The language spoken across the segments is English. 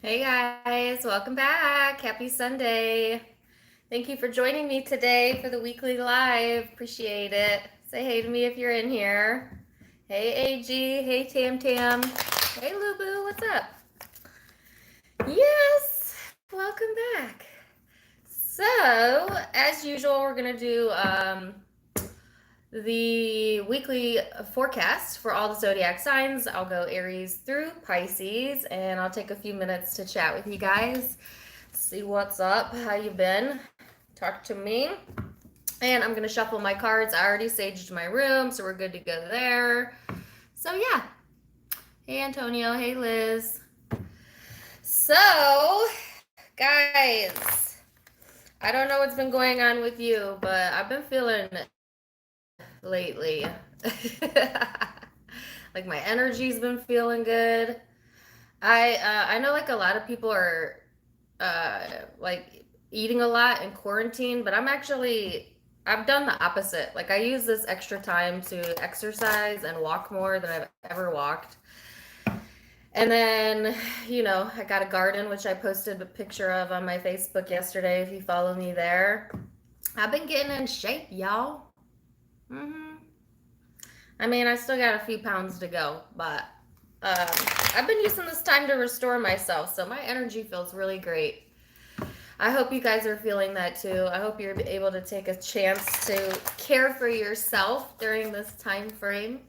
Hey guys, welcome back. Happy Sunday. Thank you for joining me today for the weekly live. Appreciate it. Say hey to me if you're in here. Hey AG, hey Tam Tam. Hey Lubu, what's up? Yes, welcome back. So, as usual, we're going to do the weekly forecast for all the zodiac signs. I'll go Aries through Pisces, and I'll take a few minutes to chat with you guys, see what's up, how you been, talk to me. And I'm gonna shuffle my cards. I already saged my room, so we're good to go there. So yeah. Hey Antonio, hey Liz. So guys, I don't know what's been going on with you, but I've been feeling lately. Like my energy's been feeling good. I know like a lot of people are like eating a lot in quarantine, but I've done the opposite. Like I use this extra time to exercise and walk more than I've ever walked. And then, I got a garden, which I posted a picture of on my Facebook yesterday if you follow me there. I've been getting in shape, y'all. I mean, I still got a few pounds to go, but I've been using this time to restore myself, so my energy feels really great. I hope you guys are feeling that too. I hope you're able to take a chance to care for yourself during this time frame.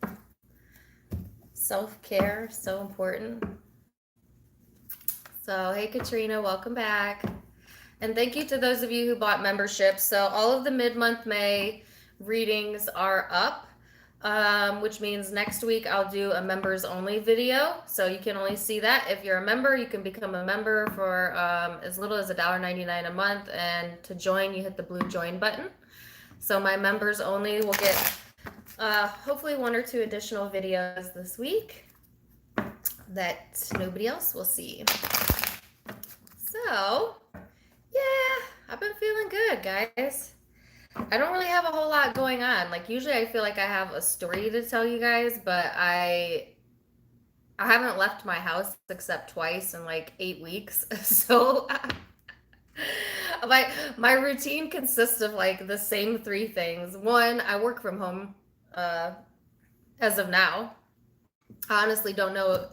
Self-care, so important. So, hey Katrina, welcome back. And thank you to those of you who bought memberships. So all of the mid-month May readings are up, which means next week I'll do a members only video. So you can only see that. If you're a member, you can become a member for as little as $1.99 a month. And to join, you hit the blue join button. So my members only will get hopefully 1 or 2 additional videos this week that nobody else will see. So yeah, I've been feeling good, guys. I don't really have a whole lot going on. Like usually I feel like I have a story to tell you guys, but I haven't left my house except twice in like 8 weeks. So my routine consists of like the same 3 things. One, I work from home as of now. I honestly don't know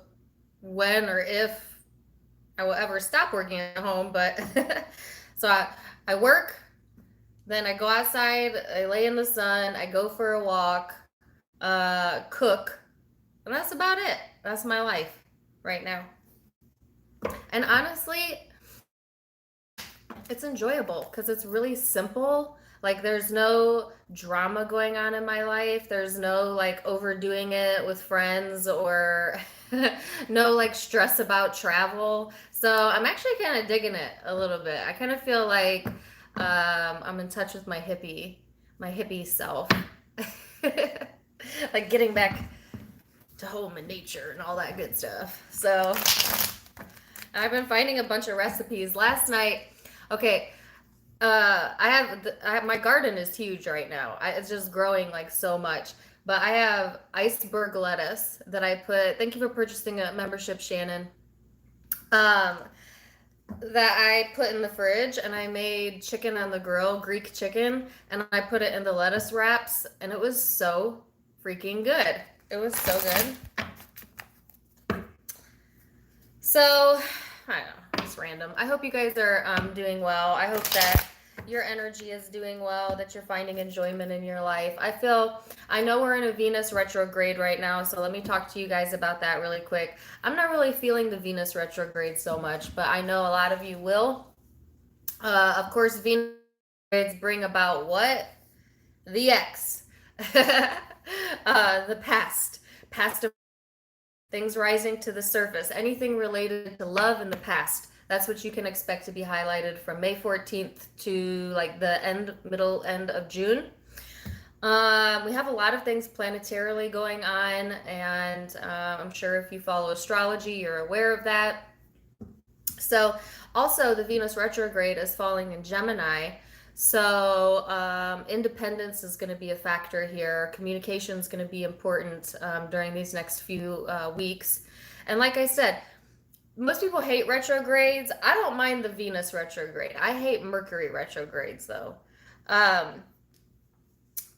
when or if I will ever stop working at home, but so I work, then I go outside, I lay in the sun, I go for a walk, cook, and that's about it. That's my life right now. And honestly, it's enjoyable because it's really simple. Like there's no drama going on in my life. There's no like overdoing it with friends or no like stress about travel. So I'm actually kind of digging it a little bit. I kind of feel like I'm in touch with my hippie self. Like getting back to home and nature and all that good stuff. So I've been finding a bunch of recipes. Last night, okay, I have my garden is huge right now. It's just growing like so much. But I have iceberg lettuce that I put. Thank you for purchasing a membership, Shannon. That I put in the fridge, and I made chicken on the grill, Greek chicken, and I put it in the lettuce wraps, and it was so freaking good. It was so good. So, I don't know, it's random. I hope you guys are doing well. I hope that your energy is doing well, that you're finding enjoyment in your life. I know we're in a Venus retrograde right now, so let me talk to you guys about that really quick. I'm not really feeling the Venus retrograde so much, but I know a lot of you will. Of course, Venus retrogrades bring about what? The X. The past things rising to the surface, anything related to love in the past. That's what you can expect to be highlighted from May 14th to like the middle end of June. We have a lot of things planetarily going on, and I'm sure if you follow astrology, you're aware of that. So also the Venus retrograde is falling in Gemini. So independence is going to be a factor here. Communication is going to be important during these next few weeks. And like I said, most people hate retrogrades. I don't mind the Venus retrograde. I hate Mercury retrogrades though. Um,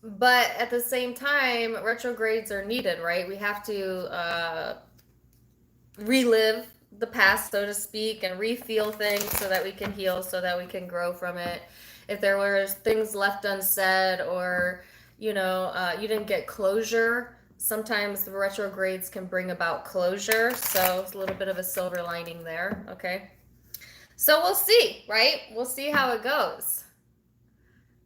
but at the same time, retrogrades are needed, right? We have to relive the past, so to speak, and refeel things so that we can heal, so that we can grow from it. If there were things left unsaid, or you didn't get closure, sometimes the retrogrades can bring about closure. So it's a little bit of a silver lining there. Okay, so we'll see, right? We'll see how it goes.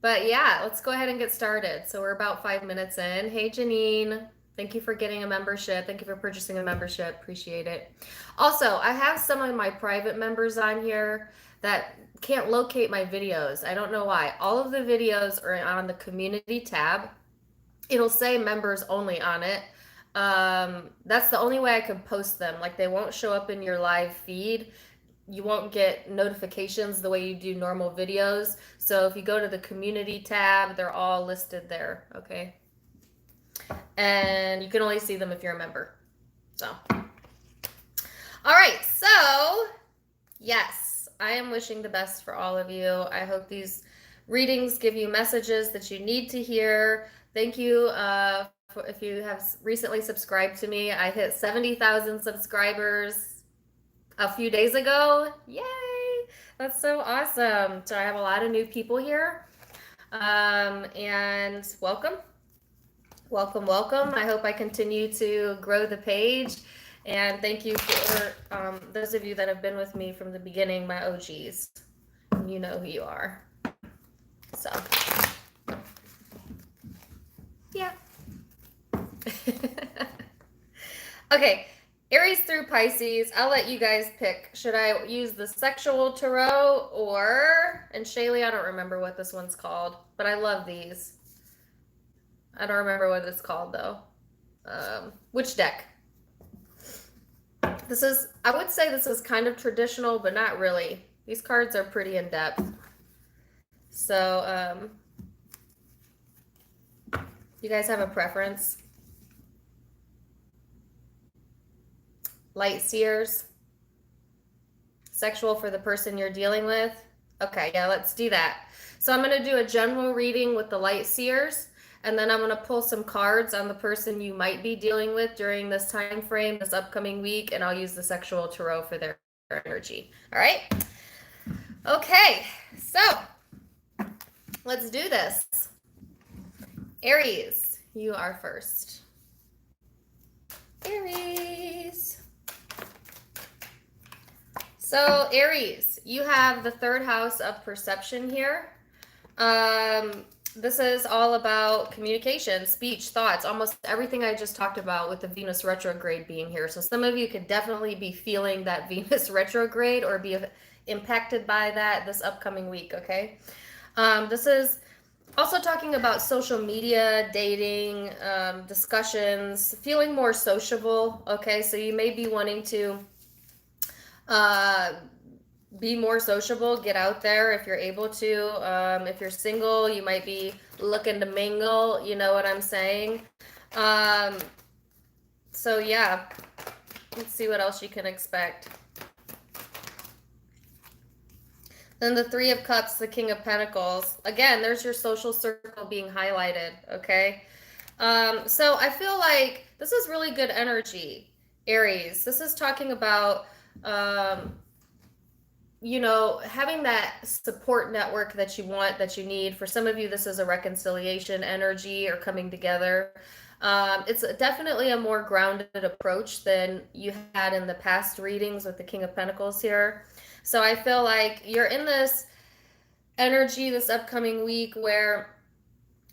But yeah, let's go ahead and get started. So we're about 5 minutes in. Hey, Janine. Thank you for getting a membership. Thank you for purchasing a membership. Appreciate it. Also, I have some of my private members on here that can't locate my videos. I don't know why. All of the videos are on the community tab. It'll say members only on it. That's the only way I can post them. Like, they won't show up in your live feed. You won't get notifications the way you do normal videos. So if you go to the community tab, they're all listed there, okay? And you can only see them if you're a member. So, all right, so yes, I am wishing the best for all of you. I hope these readings give you messages that you need to hear. Thank you if you have recently subscribed to me. I hit 70,000 subscribers a few days ago. Yay! That's so awesome. So I have a lot of new people here. And welcome. Welcome, welcome. I hope I continue to grow the page. And thank you for those of you that have been with me from the beginning, my OGs. You know who you are. So, yeah. Okay. Aries through Pisces, I'll let you guys pick. Should I use the sexual tarot and Shaylee, I don't remember what this one's called, but I love these. I don't remember what it's called though. Which deck? I would say this is kind of traditional, but not really. These cards are pretty in depth. So, you guys have a preference? Light seers, sexual for the person you're dealing with. Okay, yeah, let's do that. So I'm going to do a general reading with the light seers, and then I'm going to pull some cards on the person you might be dealing with during this time frame, this upcoming week, and I'll use the sexual tarot for their energy. All right? Okay, so let's do this. Aries, you are first. Aries. So Aries, you have the third house of perception here. This is all about communication, speech, thoughts, almost everything I just talked about with the Venus retrograde being here. So some of you could definitely be feeling that Venus retrograde or be impacted by that this upcoming week, okay? This is also talking about social media, dating, discussions, feeling more sociable, okay? So you may be wanting to be more sociable, get out there if you're able to. If you're single, you might be looking to mingle, you know what I'm saying? So yeah, let's see what else you can expect. Then the Three of Cups, the King of Pentacles. Again, there's your social circle being highlighted, okay? So I feel like this is really good energy, Aries. This is talking about having that support network that you want, that you need. For some of you, this is a reconciliation energy or coming together. It's definitely a more grounded approach than you had in the past readings with the King of Pentacles here. So I feel like you're in this energy this upcoming week where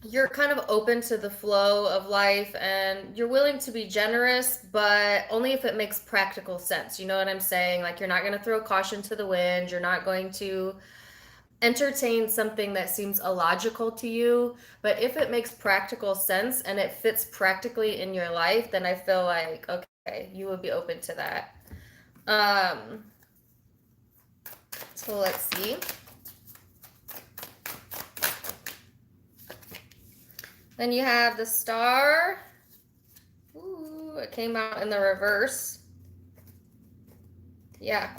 you're kind of open to the flow of life and you're willing to be generous, but only if it makes practical sense. You know what I'm saying? Like, you're not going to throw caution to the wind. You're not going to entertain something that seems illogical to you. But if it makes practical sense and it fits practically in your life, then I feel like, okay, you would be open to that. So let's see. Then you have the Star. Ooh, it came out in the reverse. Yeah.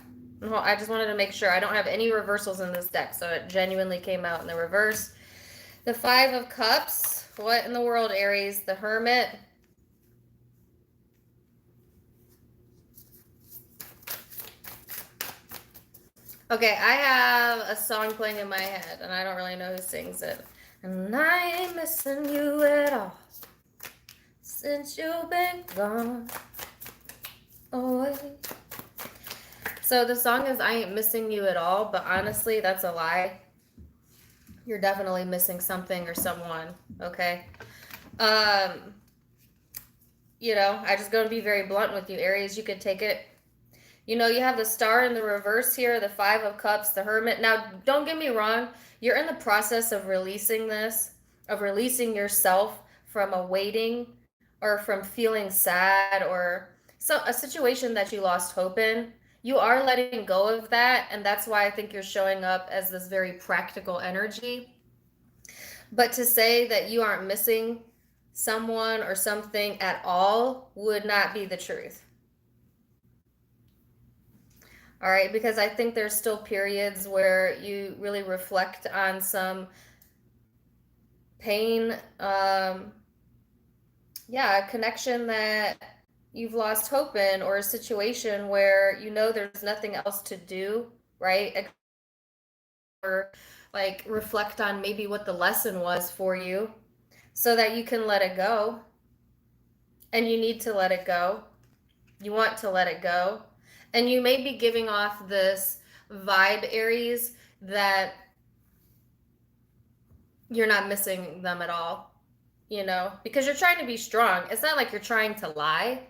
Well, I just wanted to make sure. I don't have any reversals in this deck, so it genuinely came out in the reverse. The Five of Cups. What in the world, Aries? The Hermit. Okay, I have a song playing in my head, and I don't really know who sings it. And I ain't missing you at all since you've been gone away. So the song is I Ain't Missing You at All, but honestly, that's a lie. You're definitely missing something or someone, okay? You know, I just going to be very blunt with you, Aries. You could take it. You know, you have the Star in the reverse here, the Five of Cups, the Hermit. Now, don't get me wrong. You're in the process of releasing this, of releasing yourself from a waiting or from feeling sad or a situation that you lost hope in. You are letting go of that, and that's why I think you're showing up as this very practical energy. But to say that you aren't missing someone or something at all would not be the truth. All right, because I think there's still periods where you really reflect on some pain, yeah, a connection that you've lost hope in, or a situation where you know there's nothing else to do, right? Or like reflect on maybe what the lesson was for you so that you can let it go. And you need to let it go. You want to let it go. And you may be giving off this vibe, Aries, that you're not missing them at all, you know, because you're trying to be strong. It's not like you're trying to lie,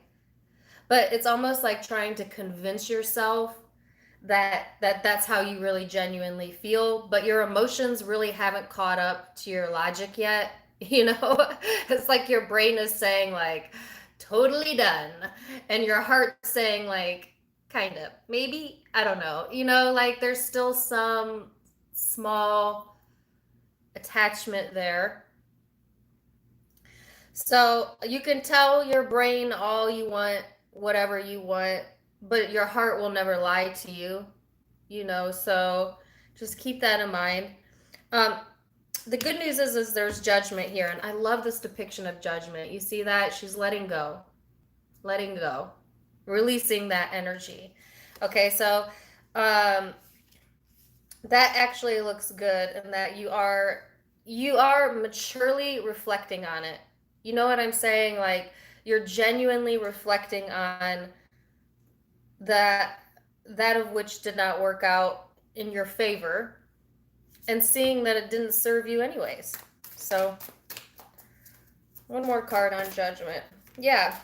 but it's almost like trying to convince yourself that's how you really genuinely feel, but your emotions really haven't caught up to your logic yet. You know, it's like your brain is saying like totally done, and your heart saying like kind of maybe, I don't know, you know, like there's still some small attachment there. So you can tell your brain all you want, whatever you want, but your heart will never lie to you, you know, so just keep that in mind. Um, the good news is there's judgment here, and I love this depiction of judgment. You see that? She's letting go, releasing that energy. Okay, so um, that actually looks good, and that you are maturely reflecting on it. You know what I'm saying? Like you're genuinely reflecting on that of which did not work out in your favor, and seeing that it didn't serve you anyways. So one more card on judgment. Yeah.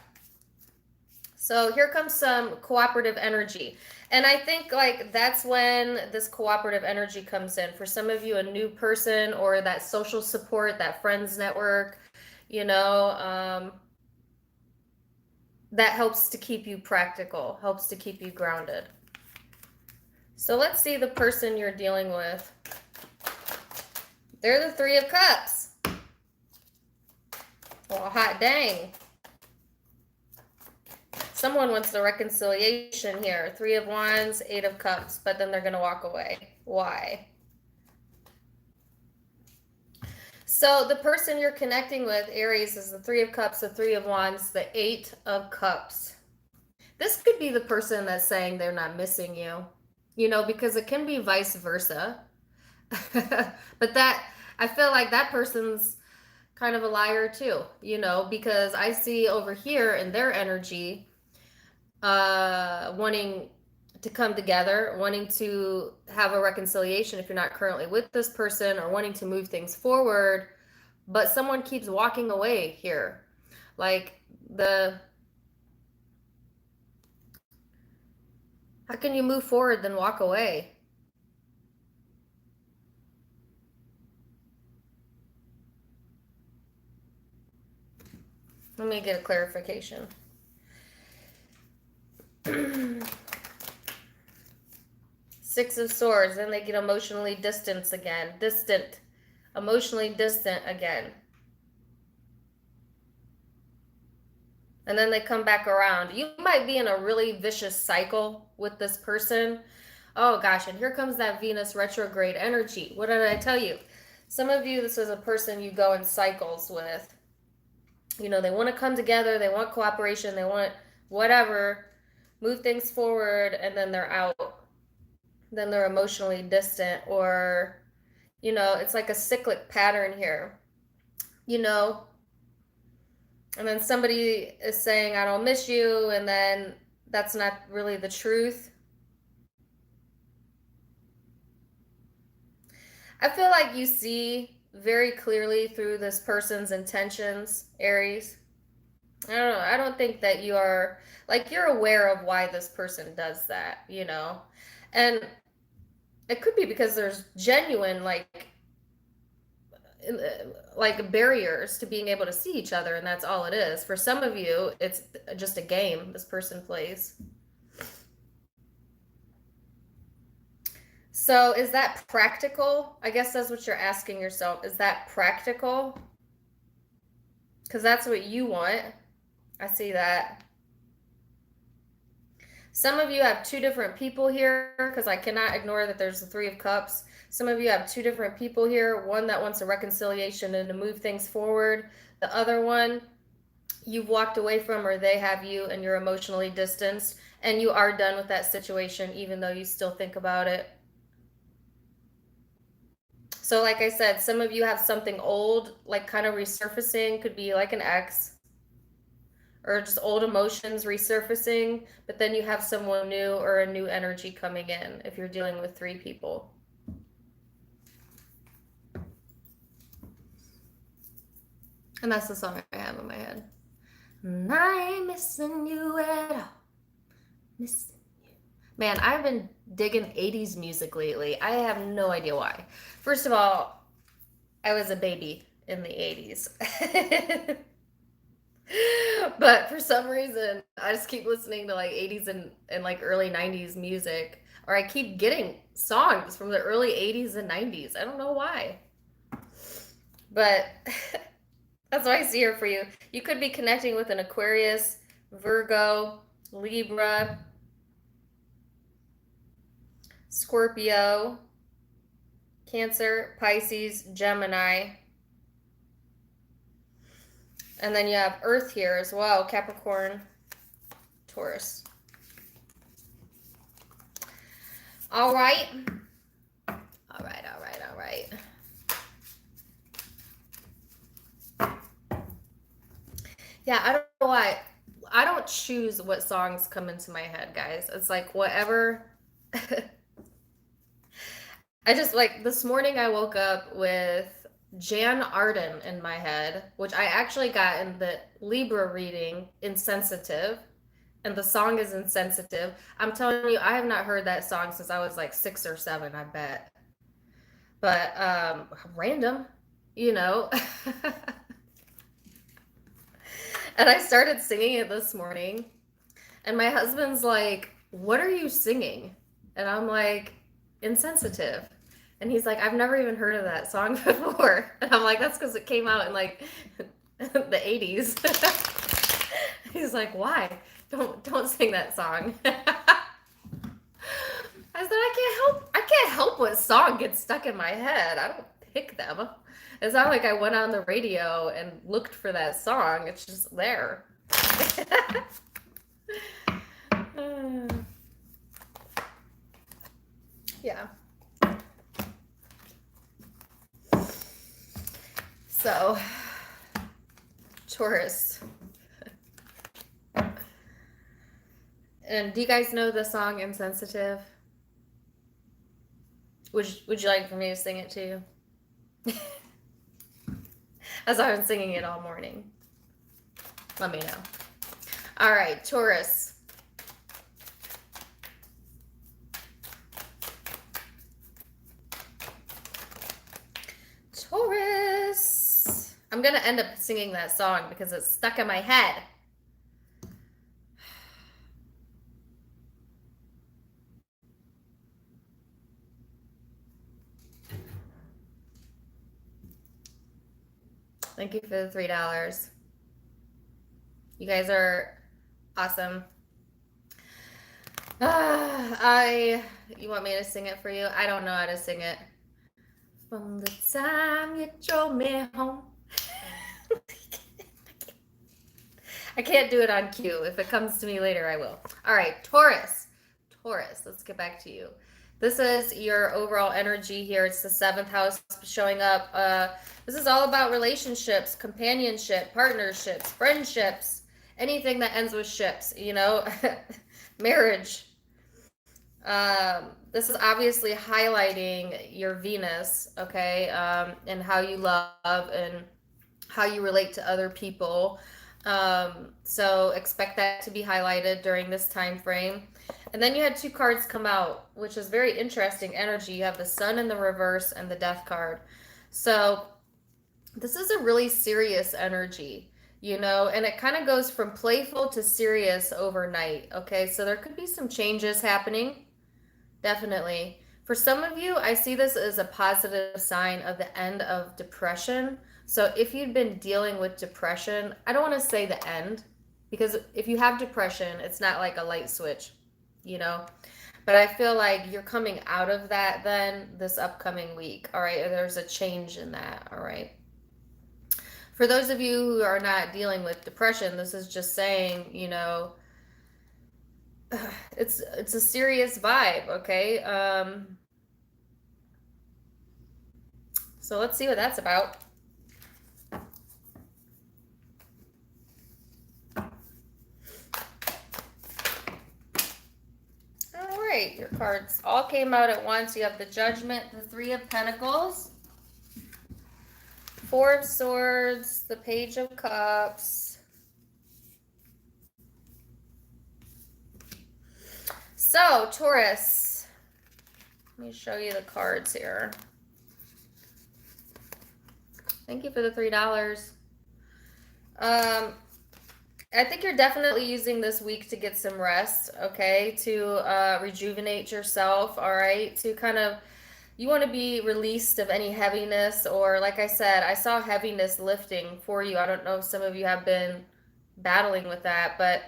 So here comes some cooperative energy. And I think like that's when this cooperative energy comes in. For some of you, a new person or that social support, that friends network, you know, that helps to keep you practical, helps to keep you grounded. So let's see the person you're dealing with. They're the Three of Cups. Well, hot dang. Someone wants the reconciliation here. Three of Wands, Eight of Cups, but then they're going to walk away. Why? So the person you're connecting with, Aries, is the Three of Cups, the Three of Wands, the Eight of Cups. This could be the person that's saying they're not missing you, you know, because it can be vice versa. But that, I feel like that person's kind of a liar too, you know, because I see over here in their energy, wanting to come together, wanting to have a reconciliation if you're not currently with this person, or wanting to move things forward, but someone keeps walking away here. Like how can you move forward then walk away? Let me get a clarification. Six of Swords, then they get emotionally distant again. Emotionally distant again. and then they come back around. You might be in a really vicious cycle with this person. Oh gosh, and here comes that Venus retrograde energy. What did I tell you? Some of you, this is a person you go in cycles with. You know, they want to come together, they want cooperation, they want whatever, move things forward, and then they're out. Then they're emotionally distant, or, you know, it's like a cyclic pattern here, you know. And then somebody is saying, I don't miss you, and then that's not really the truth. I feel like you see very clearly through this person's intentions, Aries. I don't know. I don't think that you are, like, you're aware of why this person does that, you know? And it could be because there's genuine, like barriers to being able to see each other, and that's all it is. For some of you, it's just a game this person plays. So is that practical? I guess that's what you're asking yourself. Is that practical? Because that's what you want. I see that. Some of you have two different people here, because I cannot ignore that there's the Three of Cups. Some of you have two different people here. One that wants a reconciliation and to move things forward. The other one you've walked away from, or they have you, and you're emotionally distanced, and you are done with that situation even though you still think about it. So like I said, some of you have something old, like kind of resurfacing, could be like an ex, or just old emotions resurfacing, but then you have someone new or a new energy coming in if you're dealing with three people. And that's the song I have in my head. And I ain't missing you at all. Missing you. Man, I've been digging 80s music lately. I have no idea why. First of all, I was a baby in the 80s. But for some reason, I just keep listening to like 80s and like early 90s music. Or I keep getting songs from the early 80s and 90s. I don't know why. But that's what I see here for you. You could be connecting with an Aquarius, Virgo, Libra, Scorpio, Cancer, Pisces, Gemini. And then you have Earth here as well, Capricorn, Taurus. All right. All right, all right, all right. Yeah, I don't know why. I don't choose what songs come into my head, guys. It's like whatever. I just like this morning I woke up with Jan Arden in my head, which I actually got in the Libra reading, Insensitive, and the song is Insensitive. I'm telling you, I have not heard that song since I was like 6 or 7, I bet. But random, you know. And I started singing it this morning, and my husband's like, "What are you singing?" And I'm like, "Insensitive." And he's like, "I've never even heard of that song before." And I'm like, "That's because it came out in like the 80s." He's like, "Why? Don't sing that song." I said, I can't help what song gets stuck in my head. I don't pick them. It's not like I went on the radio and looked for that song. It's just there. Yeah. So, Taurus. And do you guys know the song Insensitive? Would you like for me to sing it to you? As I've been singing it all morning. Let me know. All right, Taurus. Taurus. I'm going to end up singing that song because it's stuck in my head. Thank you for the $3. You guys are awesome. You want me to sing it for you? I don't know how to sing it. From the time you drove me home. I can't do it on cue. If it comes to me later, I will. All right, Taurus. Taurus, let's get back to you. This is your overall energy here. It's the 7th house showing up. This is all about relationships, companionship, partnerships, friendships, anything that ends with ships, you know, marriage. This is obviously highlighting your Venus, okay, and how you love and how you relate to other people. So expect that to be highlighted during this time frame. And then you had 2 cards come out, which is very interesting energy. You have the Sun in the reverse and the Death card. So this is a really serious energy, you know, and it kind of goes from playful to serious overnight, okay? So there could be some changes happening, definitely. For some of you, I see this as a positive sign of the end of depression. So if you've been dealing with depression, I don't want to say the end, because if you have depression, it's not like a light switch, you know? But I feel like you're coming out of that then this upcoming week, all right? There's a change in that, all right? For those of you who are not dealing with depression, this is just saying, you know, it's a serious vibe, okay? So let's see what that's about. All right, your cards all came out at once. You have the Judgment, the 3 of Pentacles, 4 of Swords, the Page of Cups. So, Taurus, let me show you the cards here. Thank you for the $3. I think you're definitely using this week to get some rest, okay? To rejuvenate yourself, all right? To kind of, you want to be released of any heaviness, or like I said, I saw heaviness lifting for you. I don't know if some of you have been battling with that, but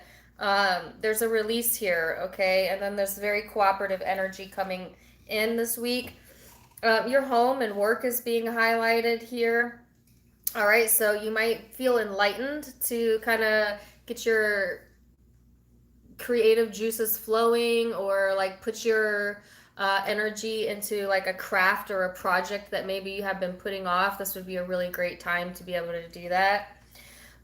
there's a release here, okay? And then there's very cooperative energy coming in this week. Your home and work is being highlighted here. All right, so you might feel enlightened to kind of get your creative juices flowing, or like put your energy into like a craft or a project that maybe you have been putting off. This would be a really great time to be able to do that.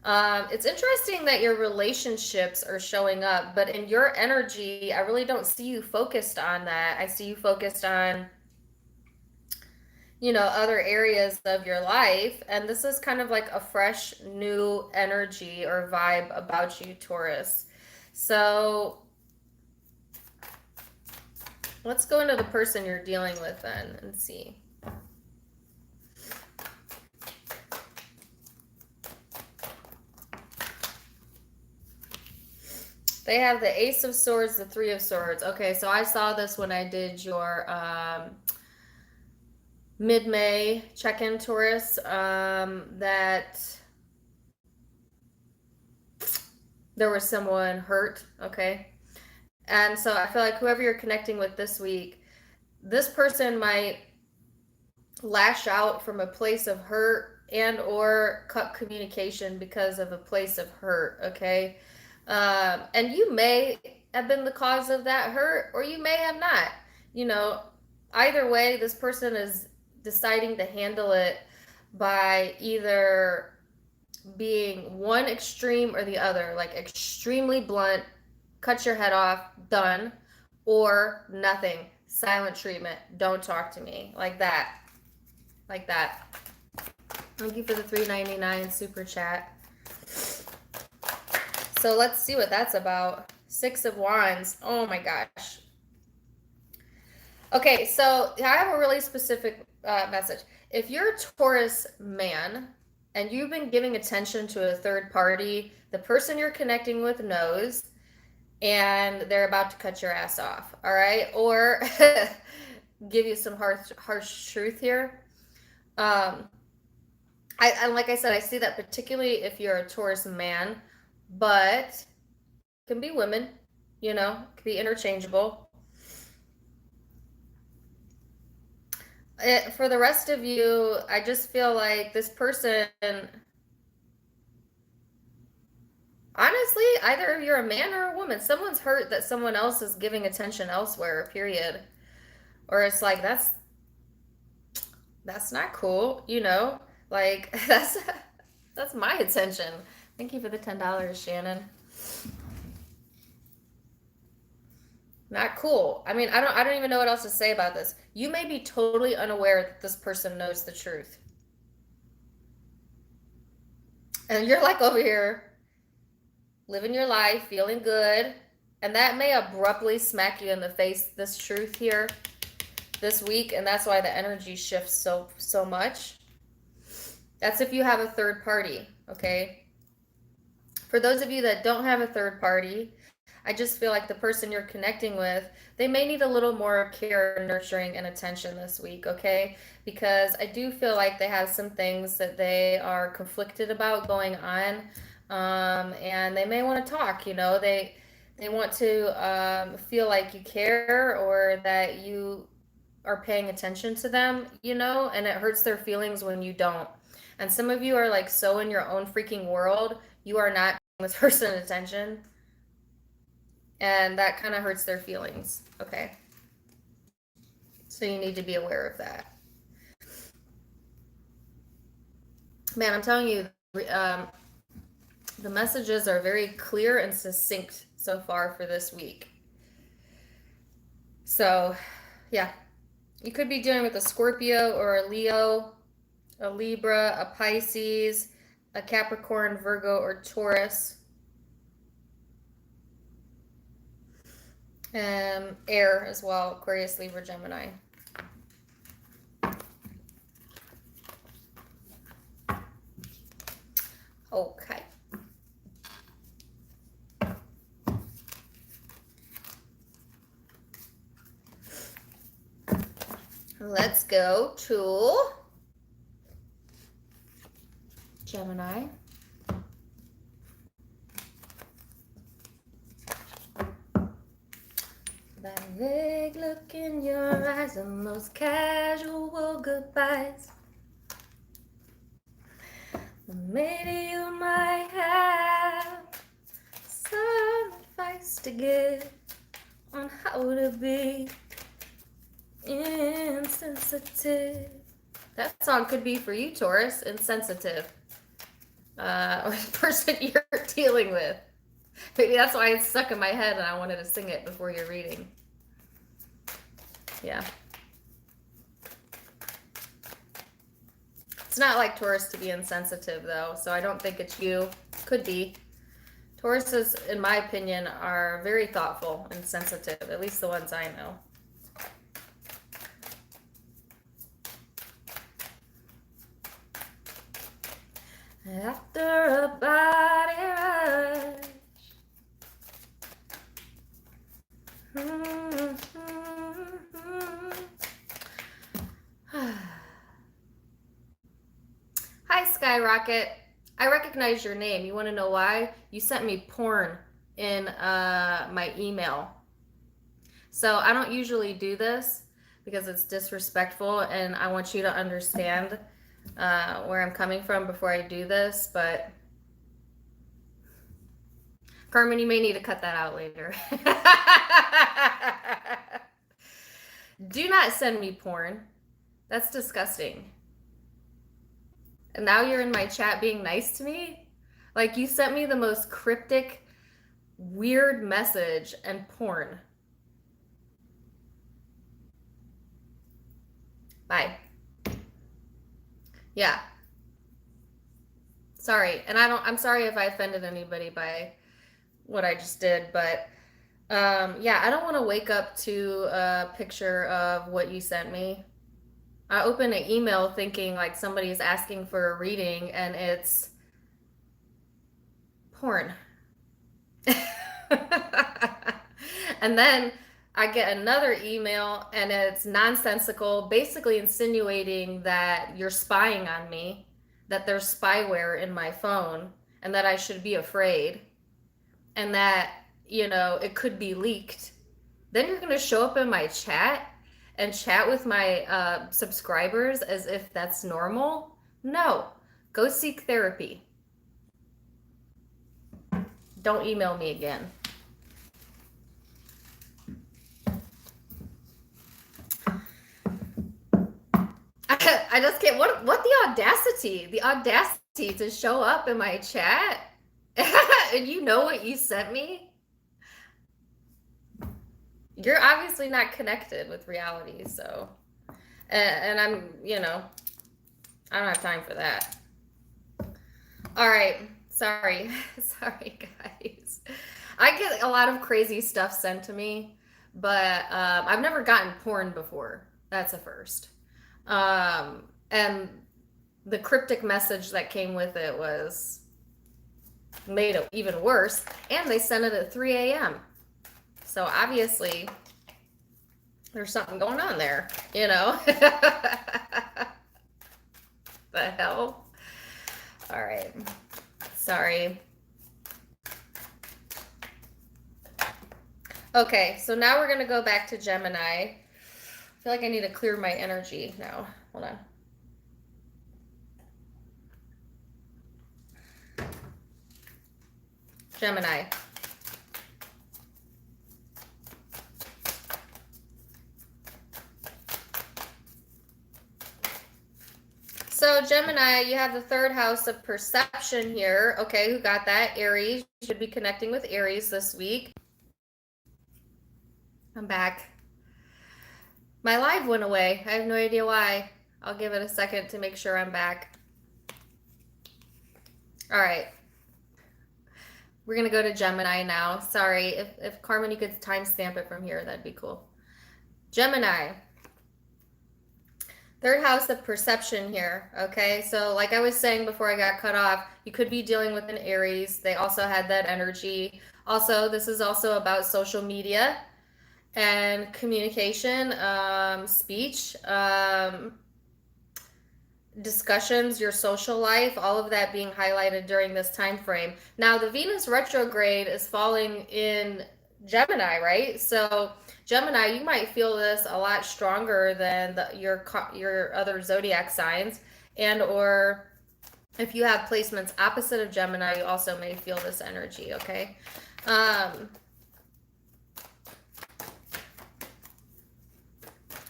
It's interesting that your relationships are showing up, but in your energy, I really don't see you focused on that. I see you focused on, you know, other areas of your life. And this is kind of like a fresh new energy or vibe about you, Taurus. So let's go into the person you're dealing with then and see. They have the Ace of Swords, the 3 of Swords. Okay, so I saw this when I did your mid-May check-in, Taurus, that there was someone hurt, okay? And so I feel like whoever you're connecting with this week, this person might lash out from a place of hurt and or cut communication because of a place of hurt, okay? And you may have been the cause of that hurt, or you may have not. You know, either way, this person is deciding to handle it by either being one extreme or the other, like extremely blunt, cut your head off, done, or nothing, silent treatment, don't talk to me, like that. Like that. Thank you for the $3.99 super chat. So let's see what that's about. 6 of Wands. Oh my gosh. Okay, so I have a really specific message. If you're a Taurus man and you've been giving attention to a third party, the person you're connecting with knows, and they're about to cut your ass off, all right? Or give you some harsh truth here. Like I said, I see that particularly if you're a Taurus man, but can be women, you know, can be interchangeable. For the rest of you, I just feel like this person, honestly, either you're a man or a woman. Someone's hurt that someone else is giving attention elsewhere, period. Or it's like that's not cool, you know? Like that's my attention. Thank you for the $10, Shannon. Not cool. I mean, I don't even know what else to say about this. You may be totally unaware that this person knows the truth. And you're like over here living your life, feeling good, and that may abruptly smack you in the face, this truth here this week, and that's why the energy shifts so much. That's if you have a third party, okay? For those of you that don't have a third party, I just feel like the person you're connecting with, they may need a little more care, nurturing, and attention this week, okay? Because I do feel like they have some things that they are conflicted about going on, and they may want to talk, you know? They want to feel like you care or that you are paying attention to them, you know? And it hurts their feelings when you don't. And some of you are like so in your own freaking world, you are not paying this person attention. And that kind of hurts their feelings, okay? So you need to be aware of that. Man, I'm telling you, the messages are very clear and succinct so far for this week. So, yeah. You could be dealing with a Scorpio or a Leo, a Libra, a Pisces, a Capricorn, Virgo, or Taurus. Air as well, Aquarius, Libra, Gemini. Okay. Let's go to Gemini. That vague look in your eyes and those casual goodbyes. Maybe you might have some advice to give on how to be insensitive. That song could be for you, Taurus, insensitive. Or the person you're dealing with. Maybe that's why it's stuck in my head and I wanted to sing it before your reading. Yeah. It's not like Taurus to be insensitive, though, so I don't think it's you. Could be. Tauruses, in my opinion, are very thoughtful and sensitive, at least the ones I know. After a body rush. Hi, Skyrocket. I recognize your name. You want to know why? You sent me porn in my email. So I don't usually do this because it's disrespectful, and I want you to understand where I'm coming from before I do this. But Carmen, you may need to cut that out later. Do not send me porn. That's disgusting. And now you're in my chat being nice to me? Like, you sent me the most cryptic, weird message and porn. Bye. Yeah. Sorry. And I'm sorry if I offended anybody by what I just did, but yeah, I don't want to wake up to a picture of what you sent me. I open an email thinking like somebody's asking for a reading, and it's porn. And then I get another email, and it's nonsensical, basically insinuating that you're spying on me, that there's spyware in my phone, and that I should be afraid. and that, you know, it could be leaked, then you're going to show up in my chat and chat with my subscribers as if that's normal? No. Go seek therapy. Don't email me again. I just can't. What the audacity? The audacity to show up in my chat and you know what you sent me? You're obviously not connected with reality, so. And I'm, you know, I don't have time for that. All right. Sorry. Sorry, guys. I get a lot of crazy stuff sent to me, but I've never gotten porn before. That's a first. And the cryptic message that came with it was made it even worse, and they sent it at 3 a.m. So obviously there's something going on there, you know. The hell. All right, sorry. Okay, so now we're gonna go back to Gemini. I feel like I need to clear my energy now. Hold on. Gemini. So Gemini, you have the third house of perception here. Okay, who got that? Aries. You should be connecting with Aries this week. I'm back. My live went away. I have no idea why. I'll give it a second to make sure I'm back. All right. We're going to go to Gemini now. Sorry. If Carmen, you could timestamp it from here, that'd be cool. Gemini. Third house of perception here, okay? So like I was saying before I got cut off, you could be dealing with an Aries. They also had that energy. Also, this is also about social media and communication, speech, discussions, your social life, all of that being highlighted during this time frame. Now, the Venus retrograde is falling in Gemini, right? So Gemini, you might feel this a lot stronger than your other zodiac signs, and or if you have placements opposite of Gemini, you also may feel this energy, okay?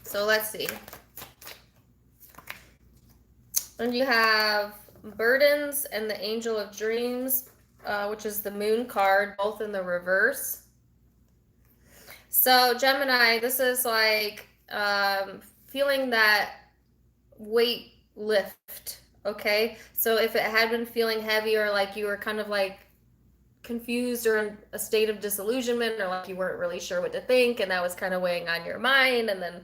So let's see. And you have burdens and the angel of dreams, which is the moon card, both in the reverse. So Gemini, this is like feeling that weight lift, okay? So if it had been feeling heavy, or like you were kind of like confused or in a state of disillusionment, or like you weren't really sure what to think, and that was kind of weighing on your mind, and then,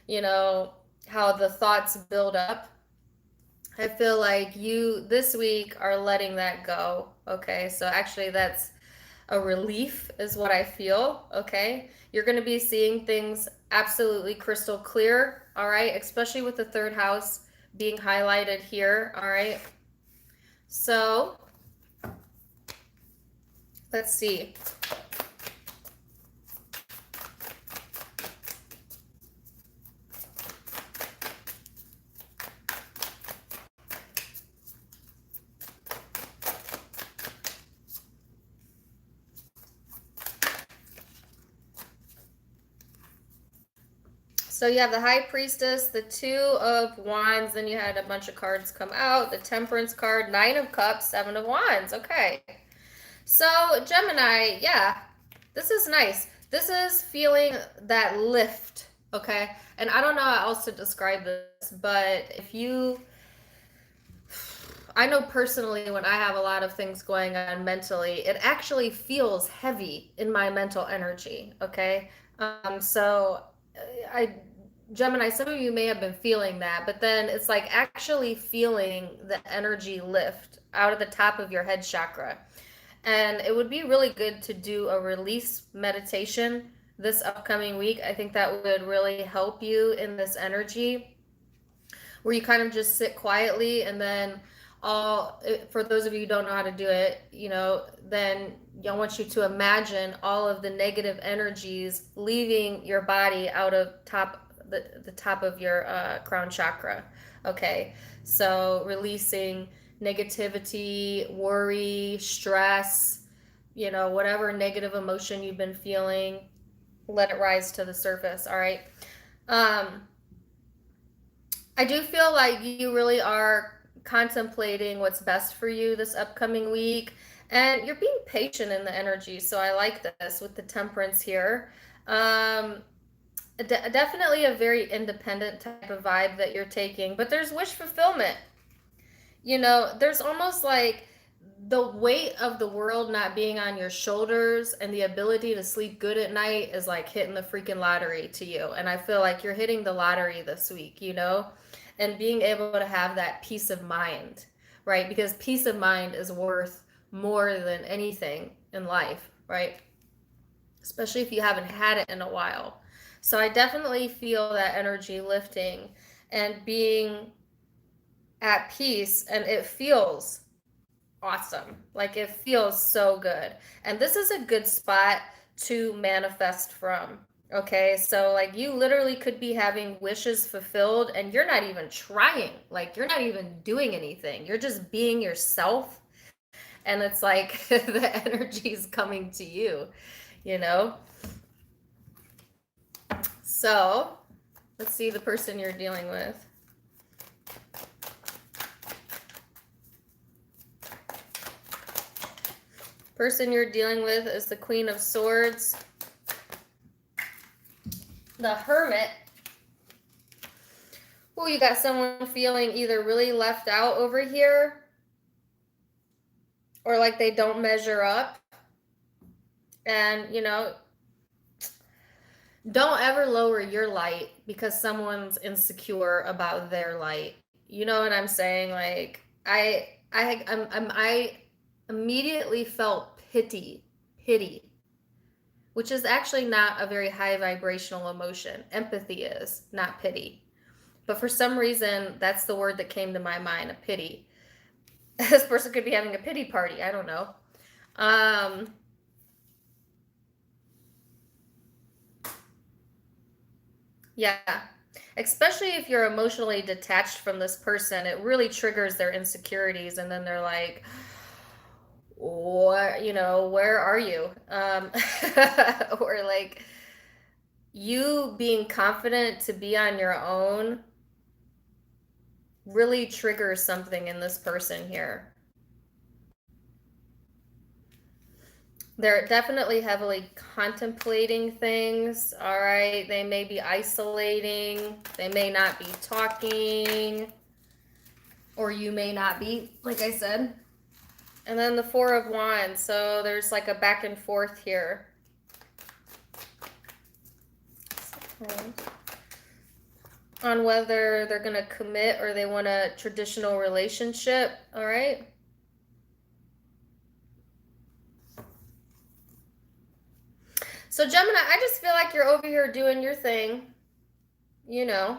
you know, how the thoughts build up. I feel like you this week are letting that go, okay? So actually that's a relief is what I feel, okay? You're going to be seeing things absolutely crystal clear, all right? Especially with the third house being highlighted here, all right? So let's see. So you have the High Priestess, the Two of Wands, then you had a bunch of cards come out, the Temperance card, Nine of Cups, Seven of Wands. Okay. So Gemini, yeah, this is nice. This is feeling that lift, okay? And I don't know how else to describe this, but if you, I know personally when I have a lot of things going on mentally, it actually feels heavy in my mental energy, okay? So Gemini, some of you may have been feeling that, but then it's like actually feeling the energy lift out of the top of your head chakra. And it would be really good to do a release meditation this upcoming week. I think that would really help you in this energy, where you kind of just sit quietly and then for those of you who don't know how to do it, then I want you to imagine all of the negative energies leaving your body out of the top of your crown chakra. Okay, so releasing negativity, worry, stress, whatever negative emotion you've been feeling, let it rise to the surface. All right. I do feel like you really are contemplating what's best for you this upcoming week, and you're being patient in the energy. So I like this with the temperance here. Definitely a very independent type of vibe that you're taking, but there's wish fulfillment. There's almost like the weight of the world not being on your shoulders and the ability to sleep good at night is like hitting the freaking lottery to you. And I feel like you're hitting the lottery this week, and being able to have that peace of mind, right? Because peace of mind is worth more than anything in life, right? Especially if you haven't had it in a while. So I definitely feel that energy lifting and being at peace, and it feels awesome. Like it feels so good. And this is a good spot to manifest from. Okay, so like you literally could be having wishes fulfilled and you're not even trying. Like you're not even doing anything. You're just being yourself. And it's like the energy is coming to you, you know? So let's see the person you're dealing with. Person you're dealing with is the Queen of Swords, the Hermit. Oh, you got someone feeling either really left out over here or like they don't measure up. And, don't ever lower your light because someone's insecure about their light. You know what I'm saying? Like I immediately felt pity, which is actually not a very high vibrational emotion. Empathy is, not pity. But for some reason, that's the word that came to my mind, a pity. This person could be having a pity party. I don't know. Yeah. Especially if you're emotionally detached from this person, it really triggers their insecurities. And then they're like, what, where are you? Or like you being confident to be on your own really triggers something in this person here. They're definitely heavily contemplating things. All right. They may be isolating. They may not be talking. Or you may not be, like I said. And then the Four of Wands. So there's like a back and forth here. On whether they're going to commit or they want a traditional relationship. All right. So Gemini, I just feel like you're over here doing your thing, and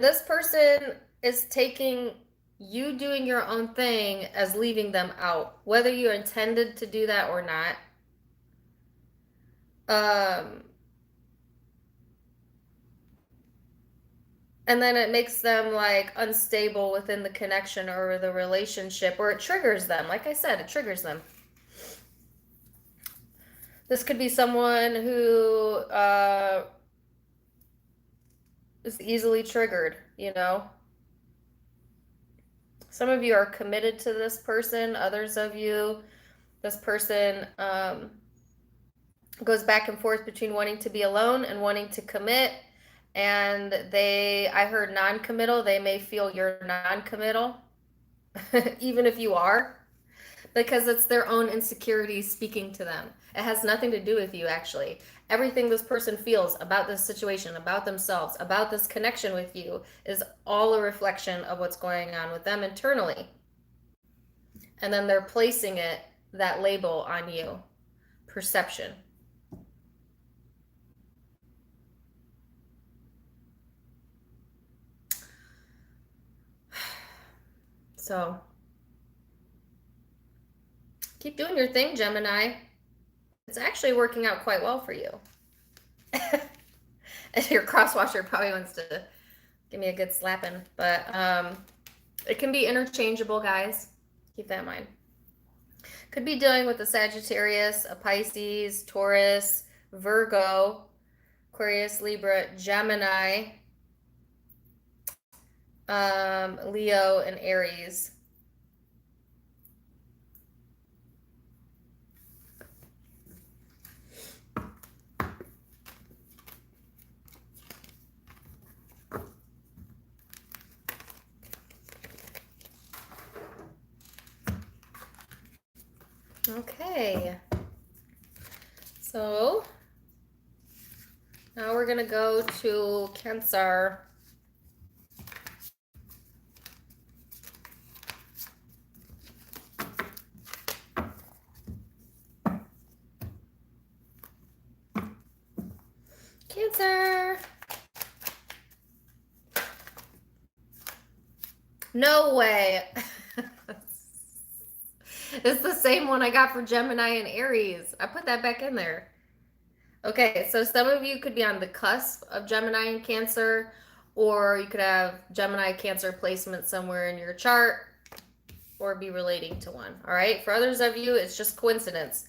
this person is taking you doing your own thing as leaving them out, whether you intended to do that or not. And then it makes them like unstable within the connection or the relationship, or it triggers them. Like I said, it triggers them. This could be someone who is easily triggered, Some of you are committed to this person. Others of you, this person goes back and forth between wanting to be alone and wanting to commit. And I heard non-committal. They may feel you're non-committal, even if you are, because it's their own insecurities speaking to them. It has nothing to do with you, actually. Everything this person feels about this situation, about themselves, about this connection with you is all a reflection of what's going on with them internally. And then they're placing that label on you. Perception. So keep doing your thing, Gemini. It's actually working out quite well for you. And your crosswatcher probably wants to give me a good slapping, but it can be interchangeable, guys. Keep that in mind. Could be dealing with a Sagittarius, a Pisces, Taurus, Virgo, Aquarius, Libra, Gemini, Leo, and Aries. Okay, so now we're going to go to Cancer. Cancer. No way. It's the same one I got for Gemini and Aries. I put that back in there. Okay, so some of you could be on the cusp of Gemini and Cancer, or you could have Gemini Cancer placement somewhere in your chart, or be relating to one. All right, for others of you, it's just coincidence.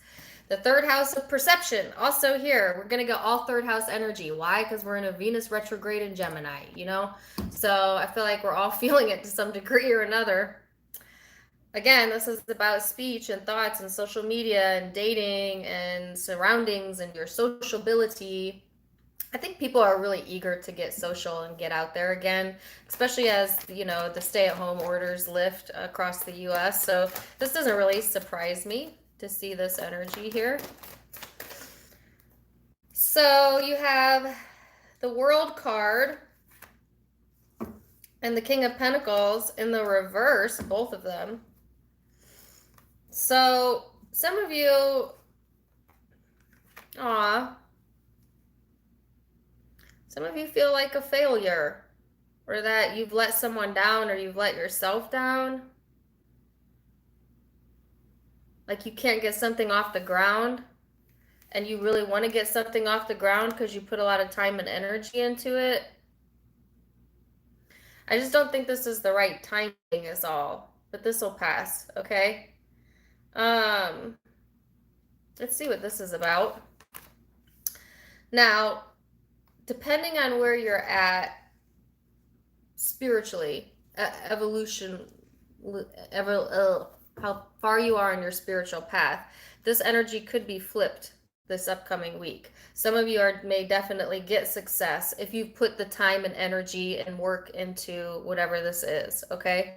The third house of perception, also here. We're going to get all third house energy. Why? Because we're in a Venus retrograde in Gemini, you know? So I feel like we're all feeling it to some degree or another. Again, this is about speech and thoughts and social media and dating and surroundings and your sociability. I think people are really eager to get social and get out there again, especially as, you know, the stay-at-home orders lift across the U.S. So this doesn't really surprise me to see this energy here. So you have the World card and the King of Pentacles in the reverse, both of them. So some of you, some of you feel like a failure, or that you've let someone down, or you've let yourself down. Like you can't get something off the ground, and you really want to get something off the ground because you put a lot of time and energy into it. I just don't think this is the right timing is all, but this will pass, okay? Let's see what this is about. Now, depending on where you're at spiritually, how far you are in your spiritual path, this energy could be flipped this upcoming week. Some of you may definitely get success if you put the time and energy and work into whatever this is, okay?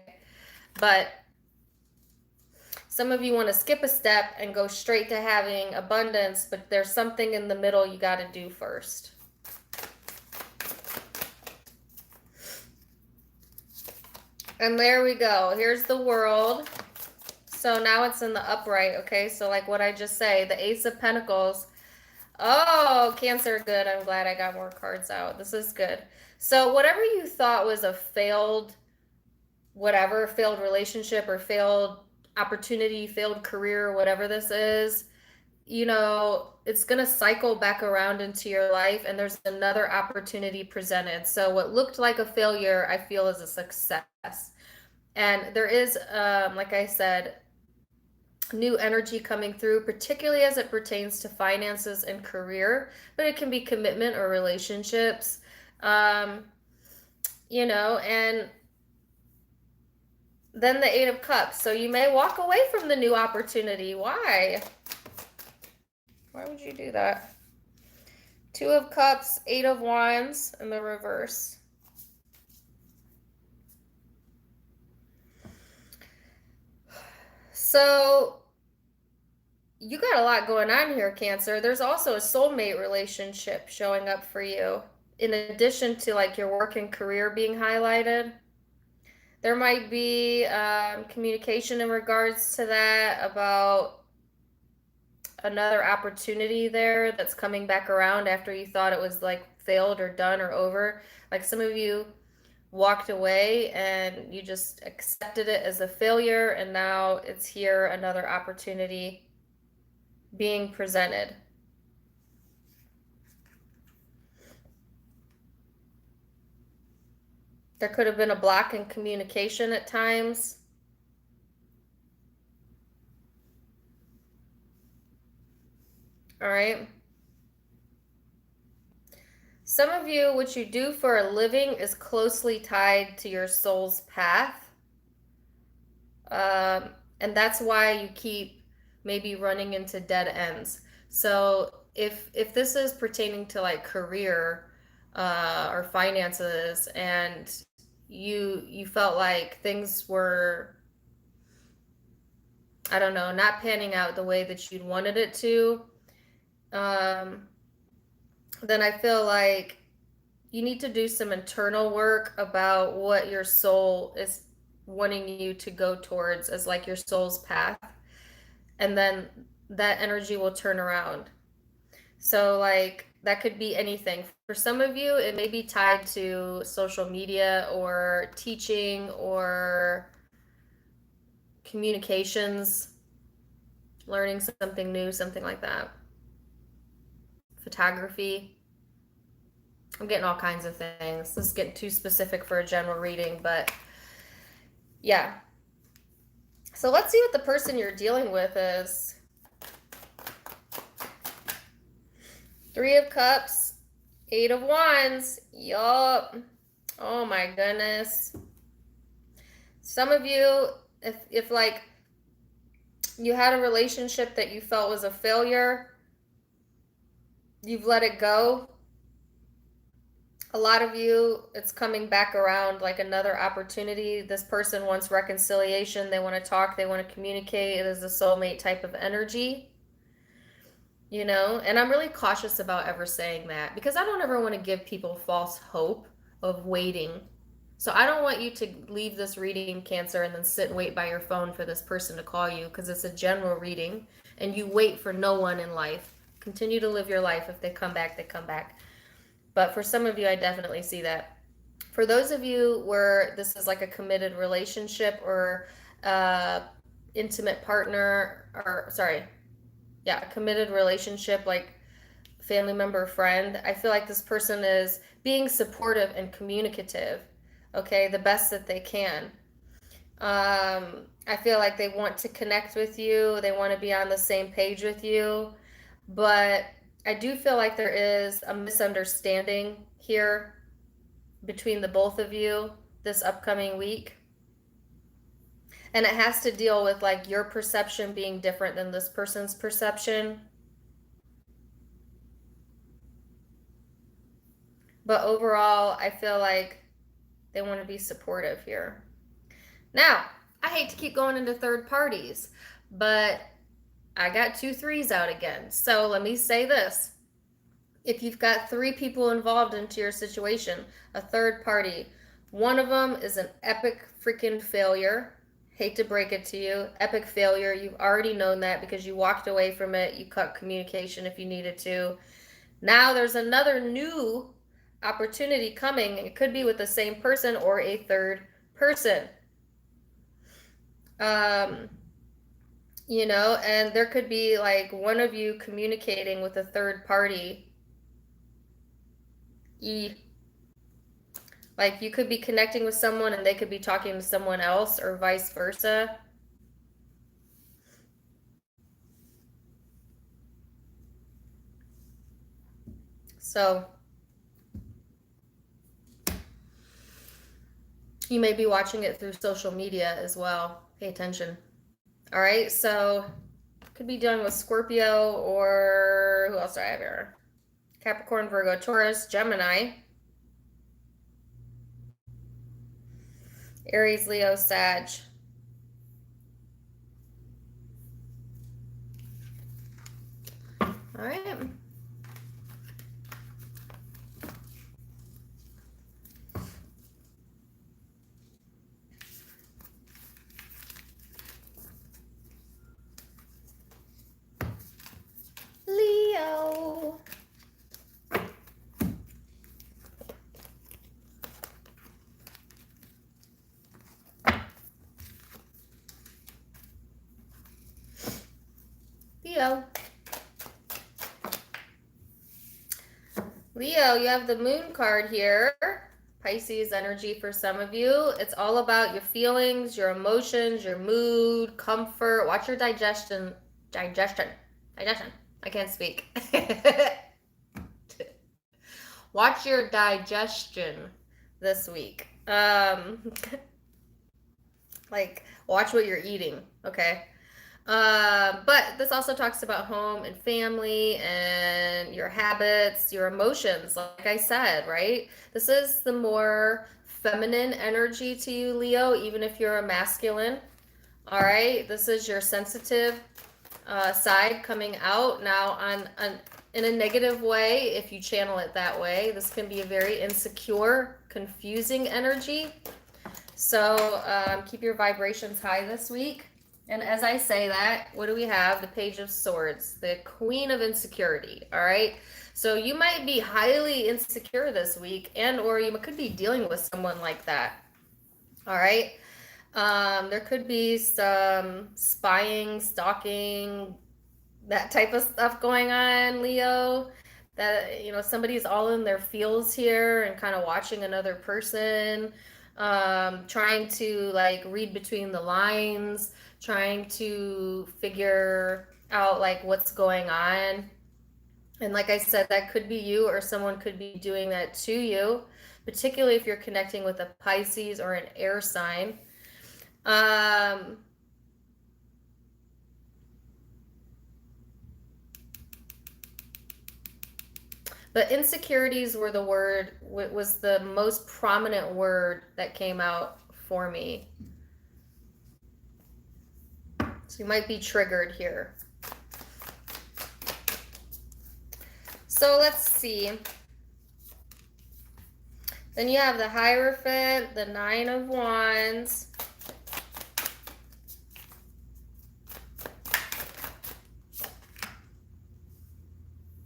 But some of you want to skip a step and go straight to having abundance, but there's something in the middle you got to do first. And there we go. Here's the World. So now it's in the upright, okay? So like what I just say, the Ace of Pentacles. Oh, Cancer, good. I'm glad I got more cards out. This is good. So whatever you thought was a failed relationship or failed opportunity, failed career, whatever this is, you know, it's going to cycle back around into your life, and there's another opportunity presented. So what looked like a failure, I feel, is a success. And there is, like I said, new energy coming through, particularly as it pertains to finances and career, but it can be commitment or relationships, you know, and then the Eight of Cups. So you may walk away from the new opportunity. Why? Why would you do that? Two of Cups, Eight of Wands in the reverse. So you got a lot going on here, Cancer. There's also a soulmate relationship showing up for you, in addition to like your work and career being highlighted. There might be communication in regards to that, about another opportunity there that's coming back around after you thought it was like failed or done or over. Like some of you walked away and you just accepted it as a failure, and now it's here, another opportunity being presented. There could have been a block in communication at times. All right. Some of you, what you do for a living is closely tied to your soul's path. And that's why you keep maybe running into dead ends. So if this is pertaining to like career or finances, and you felt like things were, I don't know, not panning out the way that you'd wanted it to, then I feel like you need to do some internal work about what your soul is wanting you to go towards as like your soul's path. And then that energy will turn around. So like that could be anything. For some of you, it may be tied to social media or teaching or communications, learning something new, something like that. Photography. I'm getting all kinds of things. This is getting too specific for a general reading, but yeah. So let's see what the person you're dealing with is. 3 of Cups, 8 of Wands. Yup. Oh my goodness. Some of you, if like you had a relationship that you felt was a failure, you've let it go. A lot of you, it's coming back around like another opportunity. This person wants reconciliation. They want to talk. They want to communicate. It is a soulmate type of energy, you know? And I'm really cautious about ever saying that because I don't ever want to give people false hope of waiting. So I don't want you to leave this reading, Cancer, and then sit and wait by your phone for this person to call you because it's a general reading and you wait for no one in life. Continue to live your life. If they come back, they come back. But for some of you, I definitely see that. For those of you where this is like a committed relationship or intimate partner, or a committed relationship, like family member, friend, I feel like this person is being supportive and communicative, okay, the best that they can. I feel like they want to connect with you. They want to be on the same page with you. But I do feel like there is a misunderstanding here between the both of you this upcoming week. And it has to deal with like your perception being different than this person's perception. But overall, I feel like they want to be supportive here. Now, I hate to keep going into third parties, but I got 2 3s out again. So let me say this. If you've got 3 people involved into your situation, a third party, one of them is an epic freaking failure. Hate to break it to you. Epic failure. You've already known that because you walked away from it. You cut communication if you needed to. Now there's another new opportunity coming. It could be with the same person or a third person. You know, and there could be like one of you communicating with a third party. Like you could be connecting with someone and they could be talking to someone else or vice versa. So you may be watching it through social media as well. Pay attention. All right, so could be dealing with Scorpio, or who else do I have here? Capricorn, Virgo, Taurus, Gemini, Aries, Leo, Sag. All right. Leo. Leo. Leo, you have the moon card here. Pisces energy for some of you. It's all about your feelings, your emotions, your mood, comfort. Watch your digestion. I can't speak. Watch your digestion this week. Like, watch what you're eating, okay? But this also talks about home and family and your habits, your emotions, like I said, right? This is the more feminine energy to you, Leo, even if you're a masculine. All right, this is your sensitive side coming out now in a negative way. If you channel it that way, this can be a very insecure, confusing energy. So keep your vibrations high this week. And as I say that, what do we have? The Page of Swords, the Queen of Insecurity, all right? So you might be highly insecure this week, and or you could be dealing with someone like that, all right? There could be some spying, stalking, that type of stuff going on, Leo. That, you know, somebody's all in their feels here and kind of watching another person, trying to like read between the lines, trying to figure out like what's going on. And like I said, that could be you, or someone could be doing that to you, particularly if you're connecting with a Pisces or an air sign. But insecurities were the word, was the most prominent word that came out for me. So you might be triggered here. So let's see. Then you have the Hierophant, the Nine of Wands.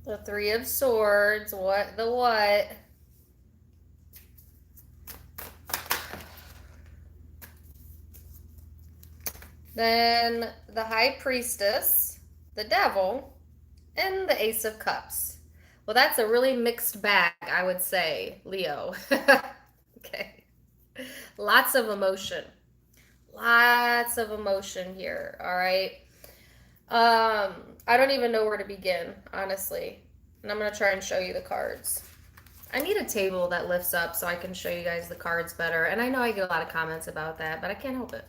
The Three of Swords. What the what? Then the High Priestess, the Devil, and the Ace of Cups. Well, that's a really mixed bag, I would say, Leo. Okay. Lots of emotion. Lots of emotion here, all right? I don't even know where to begin, honestly. And I'm going to try and show you the cards. I need a table that lifts up so I can show you guys the cards better. And I know I get a lot of comments about that, but I can't help it.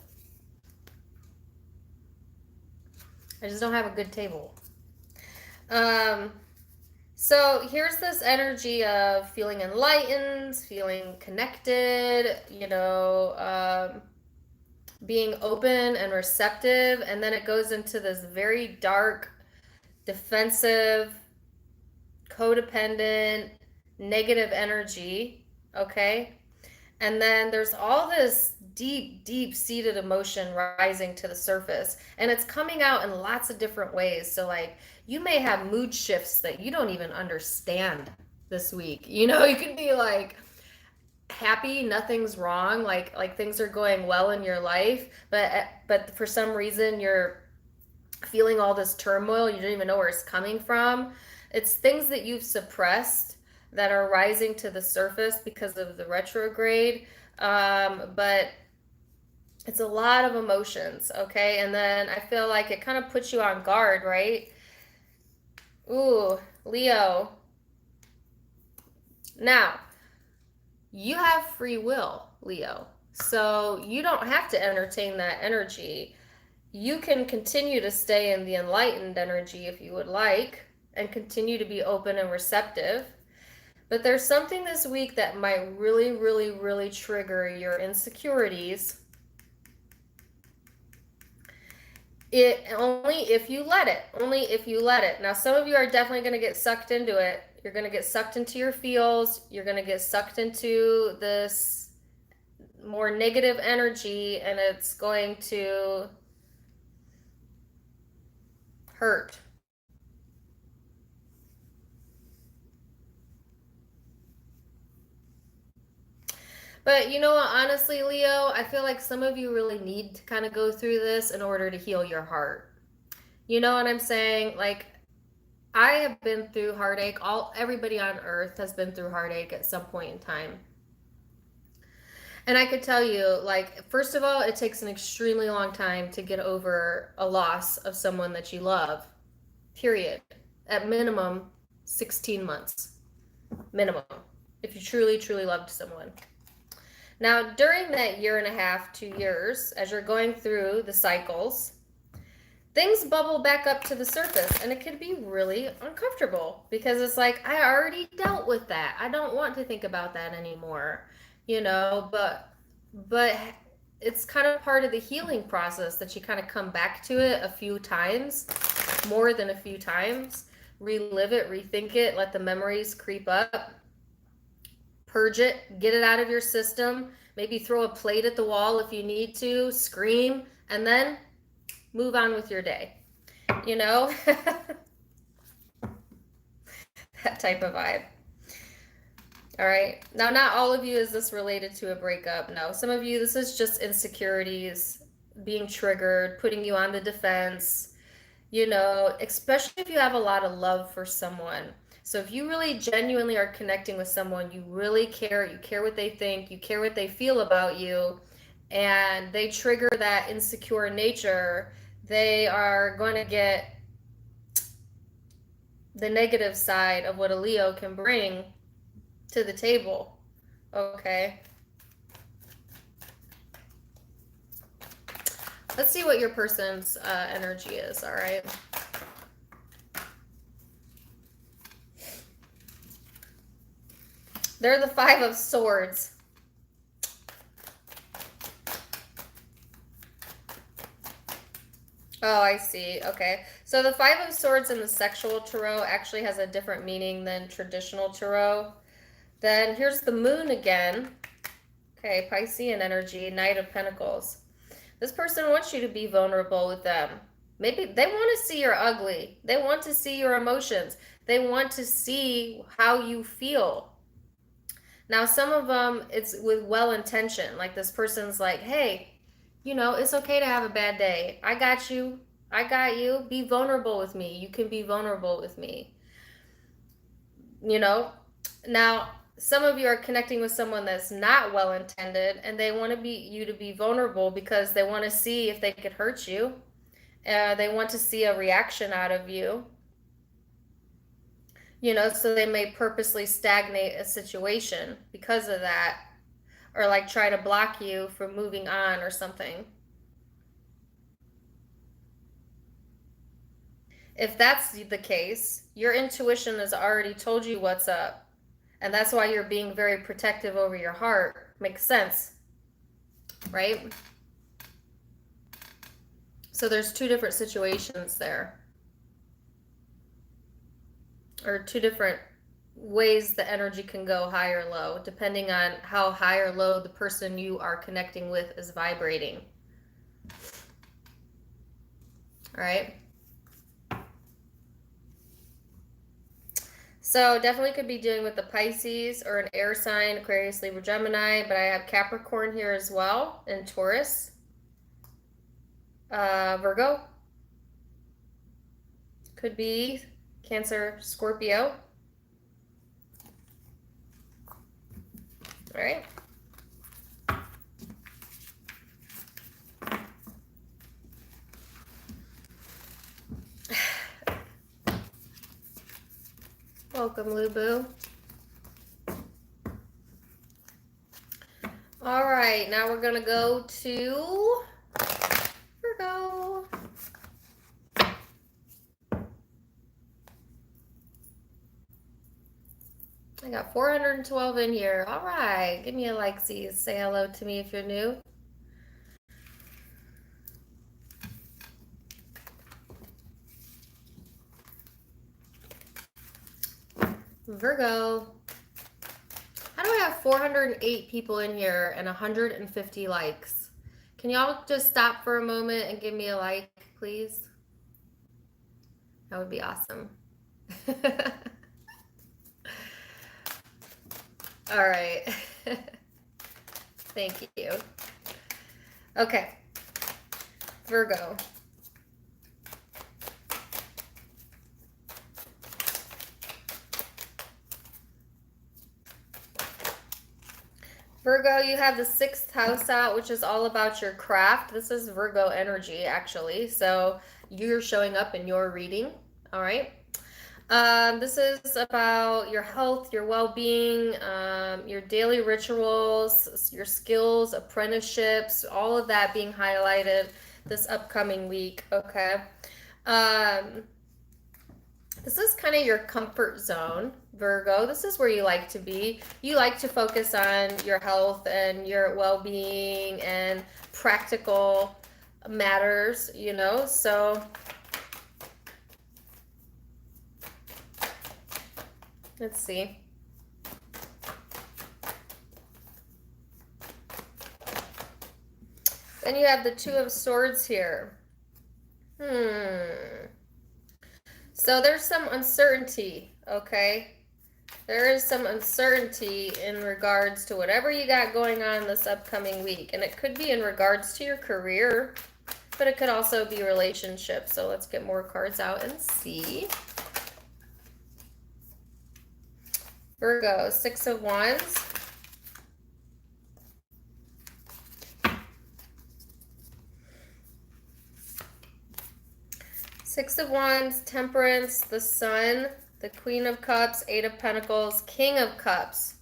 I just don't have a good table. So here's this energy of feeling enlightened, feeling connected, you know, being open and receptive. And then it goes into this very dark, defensive, codependent, negative energy, okay? And then there's all this deep, deep-seated emotion rising to the surface, and it's coming out in lots of different ways. So like, you may have mood shifts that you don't even understand this week. You know, you could be like happy, nothing's wrong, like things are going well in your life, but for some reason you're feeling all this turmoil. You don't even know where it's coming from. It's things that you've suppressed that are rising to the surface because of the retrograde. But it's a lot of emotions, okay? And then I feel like it kind of puts you on guard, right? Ooh, Leo. Now, you have free will, Leo. So you don't have to entertain that energy. You can continue to stay in the enlightened energy if you would like, and continue to be open and receptive. But there's something this week that might really, really, really trigger your insecurities. Only if you let it. Only if you let it. Now, some of you are definitely going to get sucked into it. You're going to get sucked into your feels. You're going to get sucked into this more negative energy, and it's going to hurt. But you know what, honestly, Leo, I feel like some of you really need to kind of go through this in order to heal your heart. You know what I'm saying? Like, I have been through heartache. Everybody on earth has been through heartache at some point in time. And I could tell you, like, first of all, it takes an extremely long time to get over a loss of someone that you love. Period. At minimum, 16 months. Minimum. If you truly, truly loved someone. Now, during that year and a half, 2 years, as you're going through the cycles, things bubble back up to the surface, and it can be really uncomfortable because it's like, I already dealt with that. I don't want to think about that anymore, you know, but it's kind of part of the healing process that you kind of come back to it a few times, more than a few times, relive it, rethink it, let the memories creep up, purge it, get it out of your system, maybe throw a plate at the wall if you need to, scream, and then move on with your day, you know? That type of vibe. All right. Now, not all of you is this related to a breakup. No, some of you, this is just insecurities, being triggered, putting you on the defense, you know, especially if you have a lot of love for someone. So if you really genuinely are connecting with someone, you really care, you care what they think, you care what they feel about you, and they trigger that insecure nature, they are going to get the negative side of what a Leo can bring to the table. Okay. Let's see what your person's energy is, all right? They're the Five of Swords. Oh, I see. Okay. So the Five of Swords in the sexual tarot actually has a different meaning than traditional tarot. Then here's the moon again. Okay, Piscean energy, Knight of Pentacles. This person wants you to be vulnerable with them. Maybe they want to see you're ugly. They want to see your emotions. They want to see how you feel. Now, some of them, it's with well intention. Like this person's like, hey, you know, it's okay to have a bad day. I got you. I got you. Be vulnerable with me. You can be vulnerable with me. You know? Now, some of you are connecting with someone that's not well intended, and they want you to be vulnerable because they want to see if they could hurt you. They want to see a reaction out of you. You know, so they may purposely stagnate a situation because of that, or like try to block you from moving on or something. If that's the case, your intuition has already told you what's up, and that's why you're being very protective over your heart. Makes sense, right? So there's two different situations there, or two different ways the energy can go high or low, depending on how high or low the person you are connecting with is vibrating. All right. So definitely could be dealing with the Pisces or an air sign, Aquarius, Libra, Gemini, but I have Capricorn here as well, and Taurus, Virgo. Could be Cancer, Scorpio. All right. Welcome, Lubu. All right, now we're going to go to Virgo. I got 412 in here. All right, give me a like-see. Say hello to me if you're new. Virgo. How do I have 408 people in here and 150 likes? Can y'all just stop for a moment and give me a like, please? That would be awesome. All right. Thank you. Okay. Virgo. Virgo, you have the 6th house out, which is all about your craft. This is Virgo energy, actually. So you're showing up in your reading. All right. This is about your health, your well-being, your daily rituals, your skills, apprenticeships, all of that being highlighted this upcoming week. Okay. Um, this is kind of your comfort zone, Virgo. This is where you like to be. You like to focus on your health and your well-being and practical matters, you know? So let's see. Then you have the 2 of Swords here. So there's some uncertainty, okay? There is some uncertainty in regards to whatever you got going on this upcoming week. And it could be in regards to your career, but it could also be relationships. So let's get more cards out and see. Virgo, 6 of Wands. Six of Wands, Temperance, the Sun, the Queen of Cups, 8 of Pentacles, King of Cups.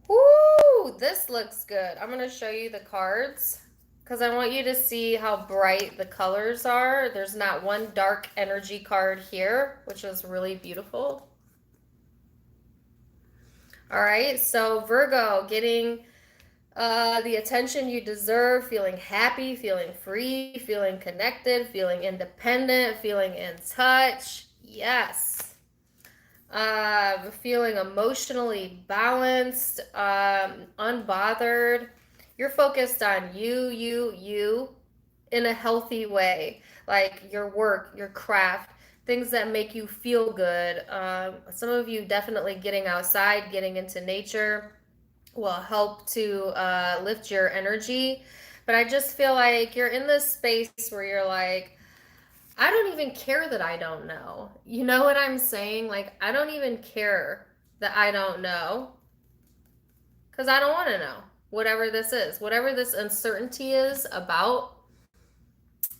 Woo! This looks good. I'm going to show you the cards because I want you to see how bright the colors are. There's not one dark energy card here, which is really beautiful. All right, so Virgo, getting the attention you deserve, feeling happy, feeling free, feeling connected, feeling independent, feeling in touch. Yes. Feeling emotionally balanced, unbothered. You're focused on you in a healthy way, like your work, your craft, things that make you feel good. Some of you definitely getting outside, getting into nature will help to lift your energy. But I just feel like you're in this space where you're like, I don't even care that I don't know. You know what I'm saying? Like, I don't even care that I don't know because I don't want to know whatever this is, whatever this uncertainty is about.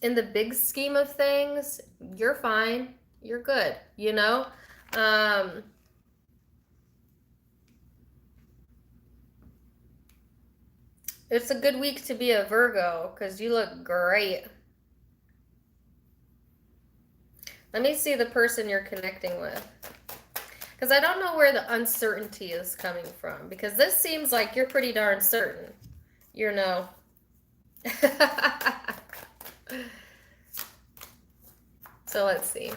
In the big scheme of things, you're fine. You're good, you know? It's a good week to be a Virgo because you look great. Let me see the person you're connecting with. Because I don't know where the uncertainty is coming from. Because this seems like you're pretty darn certain. You know. So let's see.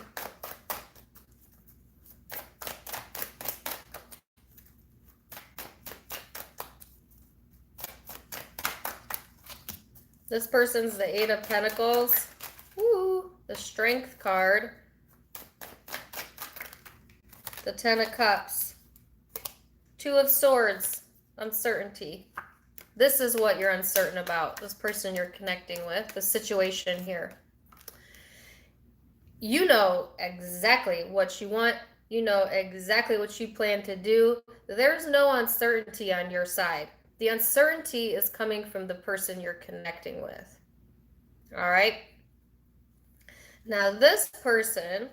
This person's the 8 of Pentacles. Woo! The Strength card. The 10 of Cups. 2 of Swords. Uncertainty. This is what you're uncertain about. This person you're connecting with. The situation here. You know exactly what you want. You know exactly what you plan to do. There's no uncertainty on your side. The uncertainty is coming from the person you're connecting with. All right? Now, this person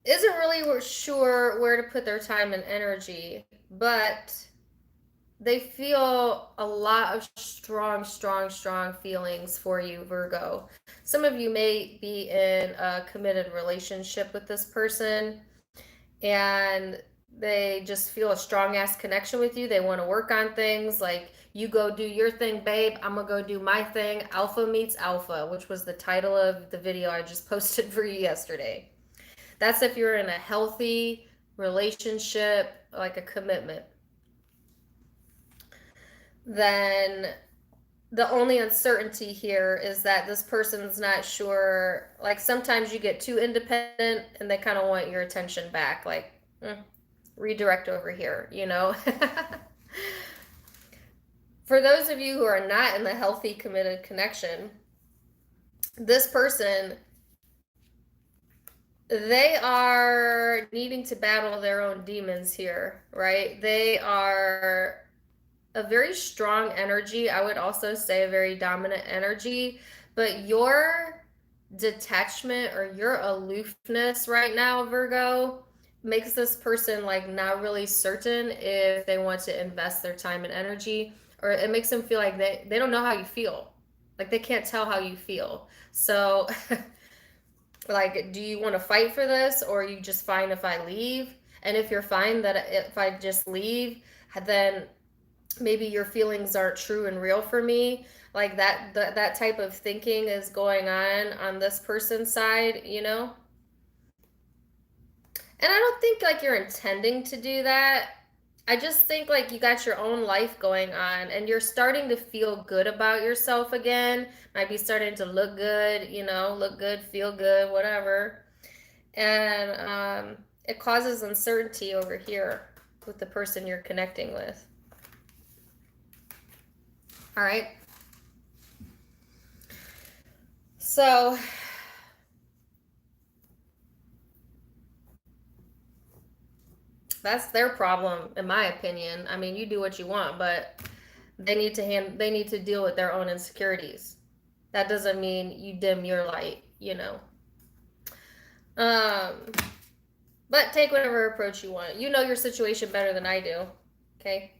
isn't really sure where to put their time and energy, but they feel a lot of strong feelings for you, Virgo. Some of you may be in a committed relationship with this person, and they just feel a strong ass connection with you. They want to work on things like, you go do your thing, babe. I'm going to go do my thing. Alpha meets alpha, which was the title of the video I just posted for you yesterday. That's if you're in a healthy relationship, like a commitment. Then the only uncertainty here is that this person's not sure. Like, sometimes you get too independent and they kind of want your attention back. Like, redirect over here, you know? For those of you who are not in the healthy, committed connection, this person, they are needing to battle their own demons here, right? They are a very strong energy. I would also say a very dominant energy, but your detachment or your aloofness right now, Virgo, makes this person like not really certain if they want to invest their time and energy, or it makes them feel like they don't know how you feel. Like they can't tell how you feel. So like, do you want to fight for this, or are you just fine if I leave? And if you're fine that if I just leave, then maybe your feelings aren't true and real for me. Like that type of thinking is going on this person's side, you know? And I don't think like you're intending to do that. I just think like you got your own life going on and you're starting to feel good about yourself again. Might be starting to look good, you know, look good, feel good, whatever. And it causes uncertainty over here with the person you're connecting with. All right. So that's their problem, in my opinion. I mean, you do what you want, but they need to deal with their own insecurities. That doesn't mean you dim your light, you know. But take whatever approach you want. You know your situation better than I do. Okay.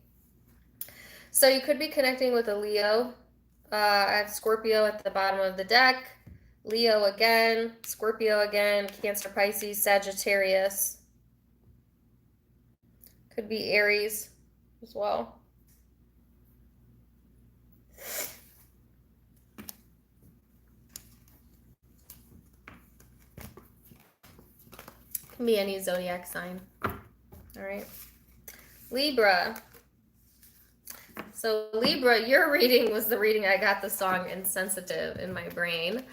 So you could be connecting with a Leo. I have Scorpio at the bottom of the deck. Leo again, Scorpio again, Cancer, Pisces, Sagittarius. Could be Aries as well. Can be any zodiac sign. All right. Libra. So Libra, your reading was the reading I got the song Insensitive in my brain.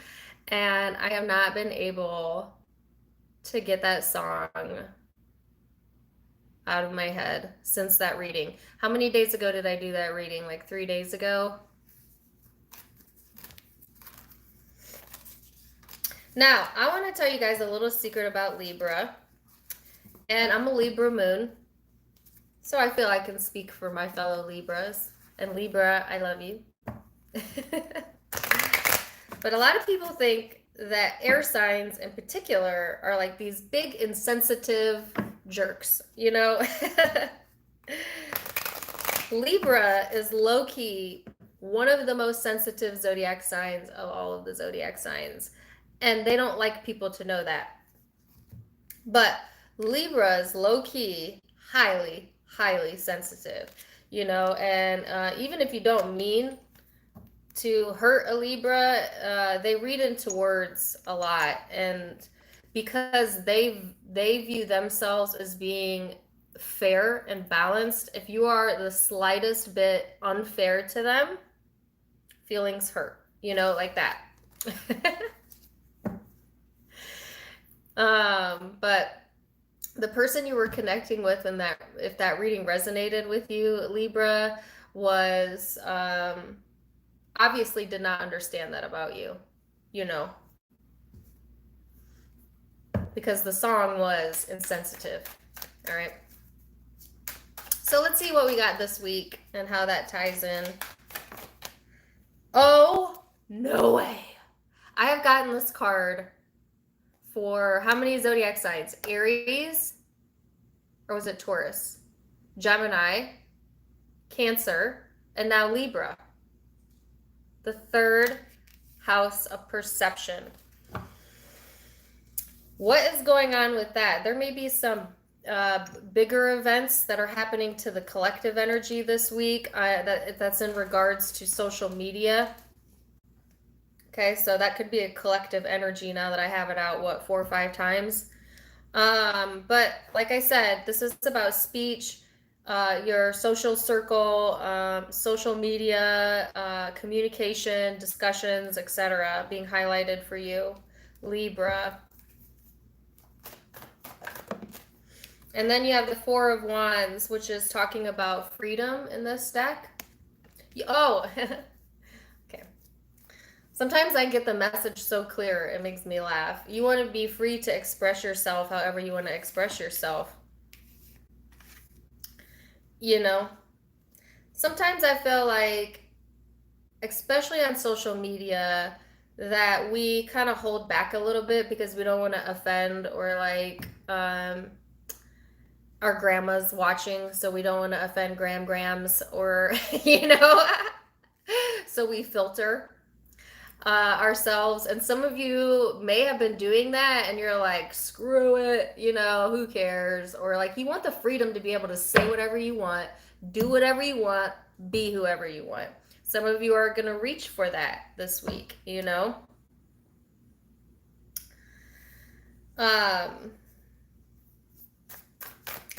And I have not been able to get that song out of my head since that reading. How many days ago did I do that reading? Like 3 days ago? Now, I want to tell you guys a little secret about Libra. And I'm a Libra moon. So I feel I can speak for my fellow Libras. And Libra, I love you. But a lot of people think that air signs in particular are like these big insensitive jerks, you know? Libra is low-key one of the most sensitive zodiac signs of all of the zodiac signs. And they don't like people to know that. But Libra is low-key highly, highly sensitive, you know? And even if you don't mean to hurt a Libra, they read into words a lot, and because they view themselves as being fair and balanced, if you are the slightest bit unfair to them, feelings hurt, you know, like that. But the person you were connecting with, and that if that reading resonated with you, Libra, was obviously did not understand that about you, you know, because the song was insensitive. All right. So let's see what we got this week and how that ties in. Oh, no way. I have gotten this card for how many zodiac signs? Aries, or was it Taurus? Gemini, Cancer, and now Libra. The third house of perception. What is going on with that? There may be some bigger events that are happening to the collective energy this week. That's in regards to social media. Okay, so that could be a collective energy now that I have it out, 4 or 5 times. But like I said, this is about speech, your social circle, social media, communication, discussions, etc. being highlighted for you, Libra. And then you have the Four of Wands, which is talking about freedom in this deck. Oh, okay. Sometimes I get the message so clear, it makes me laugh. You want to be free to express yourself however you want to express yourself. You know? sometimes I feel like, especially on social media, that we kind of hold back a little bit because we don't want to offend, or like our grandma's watching, so we don't want to offend grams, or you know, so we filter ourselves. And some of you may have been doing that, and you're like, screw it, you know, who cares? Or like, you want the freedom to be able to say whatever you want, do whatever you want, be whoever you want. Some of you are going to reach for that this week, you know. Um,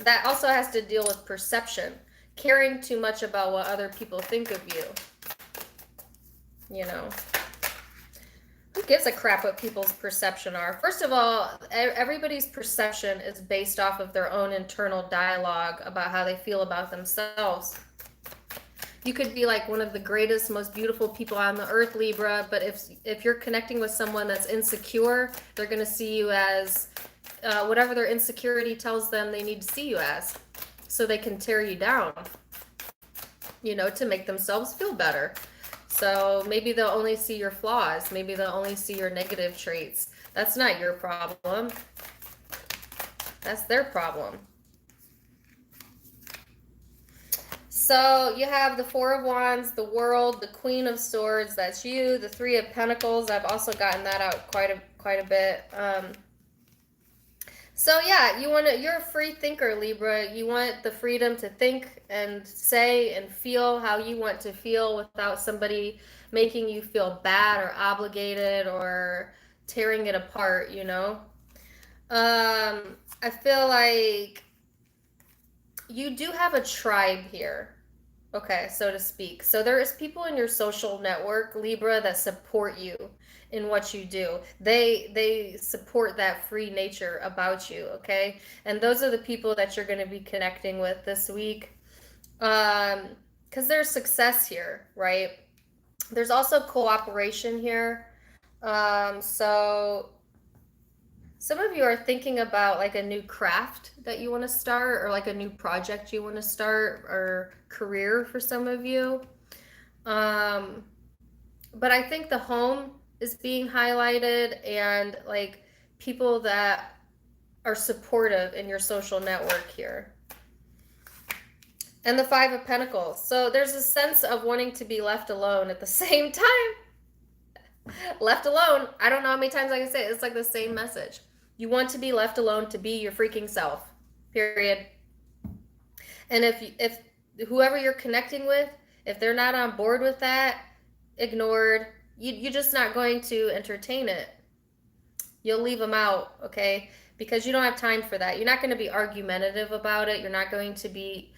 that also has to deal with perception, caring too much about what other people think of you, you know. Who gives a crap what people's perception are? First of all, everybody's perception is based off of their own internal dialogue about how they feel about themselves. You could be like one of the greatest, most beautiful people on the earth, Libra, but if you're connecting with someone that's insecure, they're going to see you as whatever their insecurity tells them they need to see you as, so they can tear you down, you know, to make themselves feel better. So maybe they'll only see your flaws. Maybe they'll only see your negative traits. That's not your problem. That's their problem. So you have the Four of Wands, the World, the Queen of Swords. That's you. The Three of Pentacles. I've also gotten that out quite a bit. So yeah, you're a free thinker, Libra. You want the freedom to think and say and feel how you want to feel without somebody making you feel bad or obligated or tearing it apart, you know? I feel like you do have a tribe here. Okay, so to speak. So there is people in your social network, Libra, that support you in what you do. They support that free nature about you, okay? And those are the people that you're going to be connecting with this week. Because there's success here, right? There's also cooperation here. So some of you are thinking about like a new craft that you want to start, or like a new project you want to start, or career for some of you. But I think the home is being highlighted, and like people that are supportive in your social network here. And the Five of Pentacles. So there's a sense of wanting to be left alone at the same time. Left alone. I don't know how many times I can say it. It's like the same message. You want to be left alone to be your freaking self. Period. And if whoever you're connecting with, if they're not on board with that, ignored, you're just not going to entertain it. You'll leave them out, okay? Because you don't have time for that. You're not going to be argumentative about it. You're not going to be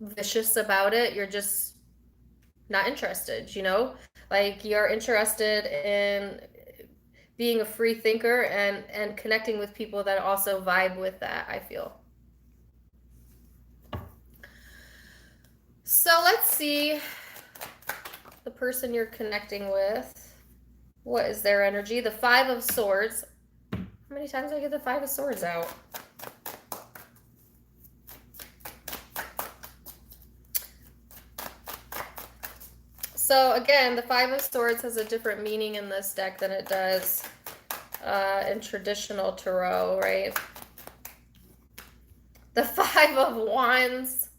vicious about it. You're just not interested, you know? Like, you're interested in being a free thinker and connecting with people that also vibe with that, I feel. So let's see the person you're connecting with. What is their energy? The Five of Swords. How many times did I get the Five of Swords out? So again, the Five of Swords has a different meaning in this deck than it does in traditional tarot, right? The Five of Wands.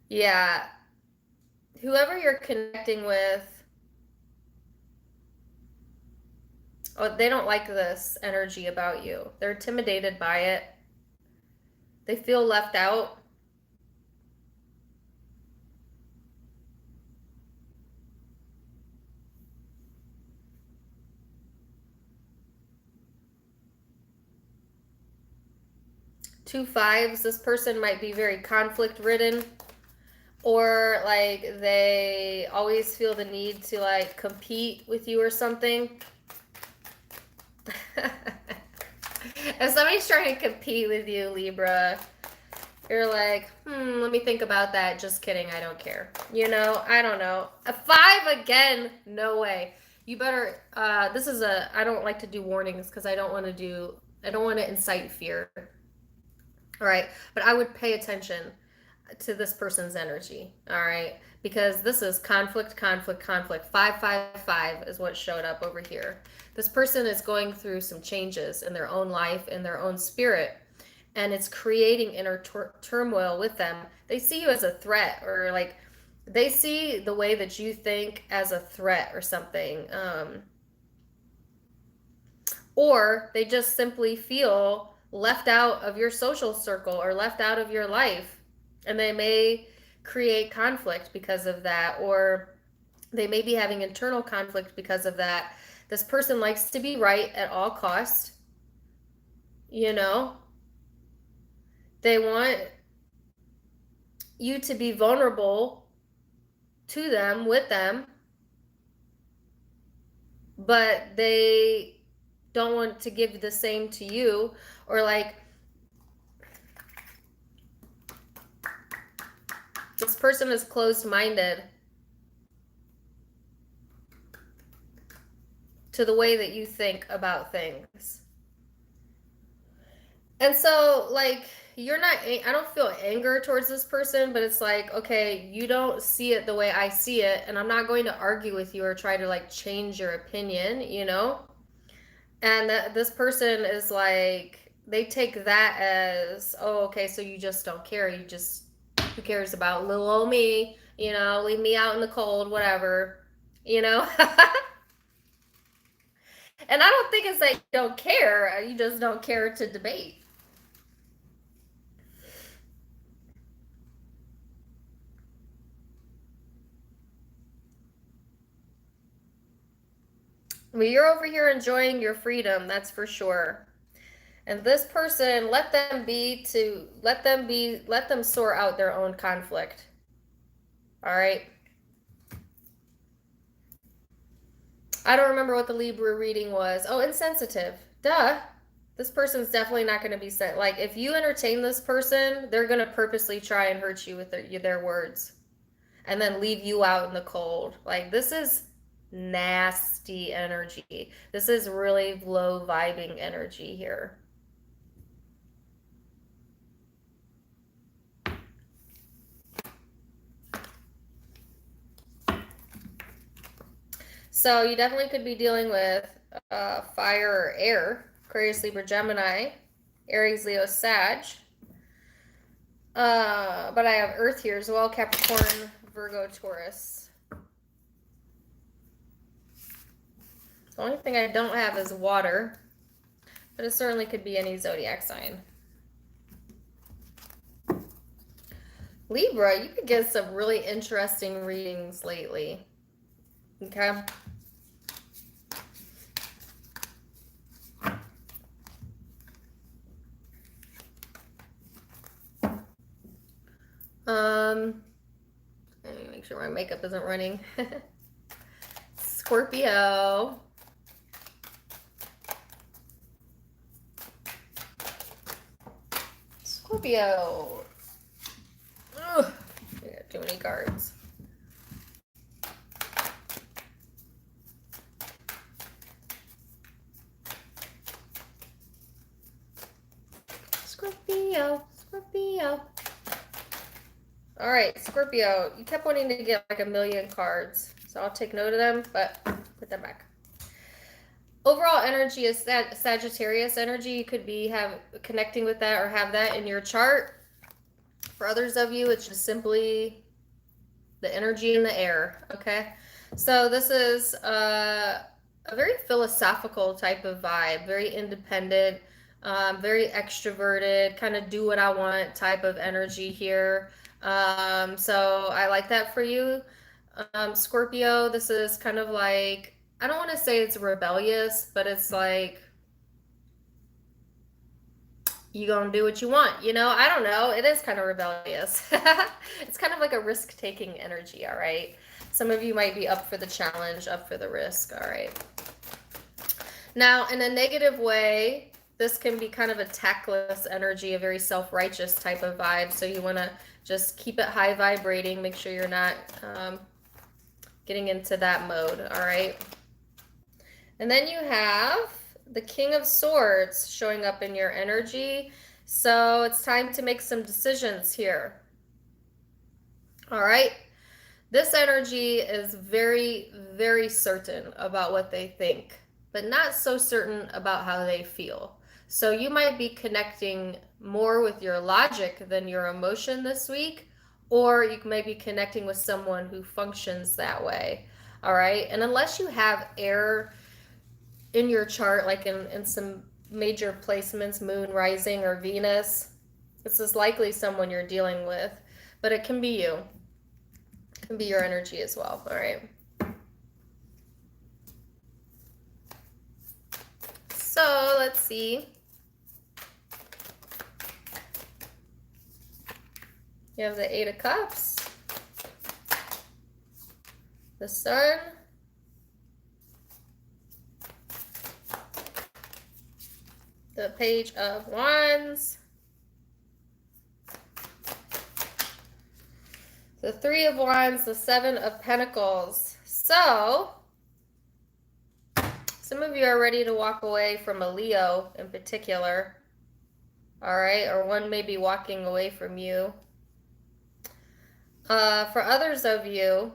Yeah. Whoever you're connecting with, they don't like this energy about you. They're intimidated by it. They feel left out. Two fives, this person might be very conflict ridden, or like they always feel the need to like compete with you or something. If somebody's trying to compete with you, Libra, you're like, let me think about that. Just kidding, I don't care. You know, I don't know. A five again, no way. You better, I don't like to do warnings because I don't want to incite fear. All right, but I would pay attention to this person's energy, all right? Because this is conflict, conflict, conflict. 555 is what showed up over here. This person is going through some changes in their own life, in their own spirit, and it's creating inner turmoil with them. They see you as a threat, or like they see the way that you think as a threat or something. Or they just simply feel left out of your social circle or left out of your life. And they may create conflict because of that, or they may be having internal conflict because of that. This person likes to be right at all costs. You know, they want you to be vulnerable to them, with them, but they don't want to give the same to you. Or like, this person is closed-minded to the way that you think about things. And so, like, you're not, I don't feel anger towards this person, but it's like, okay, you don't see it the way I see it, and I'm not going to argue with you or try to, like, change your opinion, you know? And this person is like, they take that as, oh, okay, so you just don't care. You just, who cares about little old me? You know, leave me out in the cold, whatever, you know? And I don't think it's like you don't care. You just don't care to debate. Well, you're over here enjoying your freedom, that's for sure. And this person, let them sort out their own conflict. All right. I don't remember what the Libra reading was. Oh, insensitive. Duh. This person's definitely not going to be sent. Like, if you entertain this person, they're going to purposely try and hurt you with their words and then leave you out in the cold. Like, this is nasty energy. This is really low vibing energy here. So you definitely could be dealing with fire or air. Aquarius, Libra, Gemini, Aries, Leo, Sag. But I have Earth here as well. Capricorn, Virgo, Taurus. The only thing I don't have is water. But it certainly could be any zodiac sign. Libra, you could get some really interesting readings lately. Okay. Let me make sure my makeup isn't running. Scorpio. Scorpio. Ugh, I got too many cards. Scorpio, Scorpio. All right, Scorpio, you kept wanting to get like a million cards, so I'll take note of them, but put them back. Overall energy is that Sagittarius energy. You could be connecting with that or have that in your chart. For others of you, it's just simply the energy in the air, okay? So this is a very philosophical type of vibe, very independent, very extroverted, kind of do what I want type of energy here. So I like that for you. Scorpio, this is kind of like, I don't want to say it's rebellious, but it's like, you gonna do what you want, you know? I don't know. It is kind of rebellious. It's kind of like a risk-taking energy, all right? Some of you might be up for the challenge, up for the risk, all right? Now, in a negative way, this can be kind of a tactless energy, a very self-righteous type of vibe. So you want to just keep it high vibrating. Make sure you're not getting into that mode, all right? And then you have the King of Swords showing up in your energy. So it's time to make some decisions here. All right. This energy is very, very certain about what they think, but not so certain about how they feel. So you might be connecting more with your logic than your emotion this week, or you may be connecting with someone who functions that way. All right. And unless you have air in your chart, like in some major placements, moon, rising, or Venus, this is likely someone you're dealing with, but it can be you. It can be your energy as well. All right. So let's see. You have the Eight of Cups, the Sun, the Page of Wands, the Three of Wands, the Seven of Pentacles. So some of you are ready to walk away from a Leo in particular. All right, or one may be walking away from you. For others of you,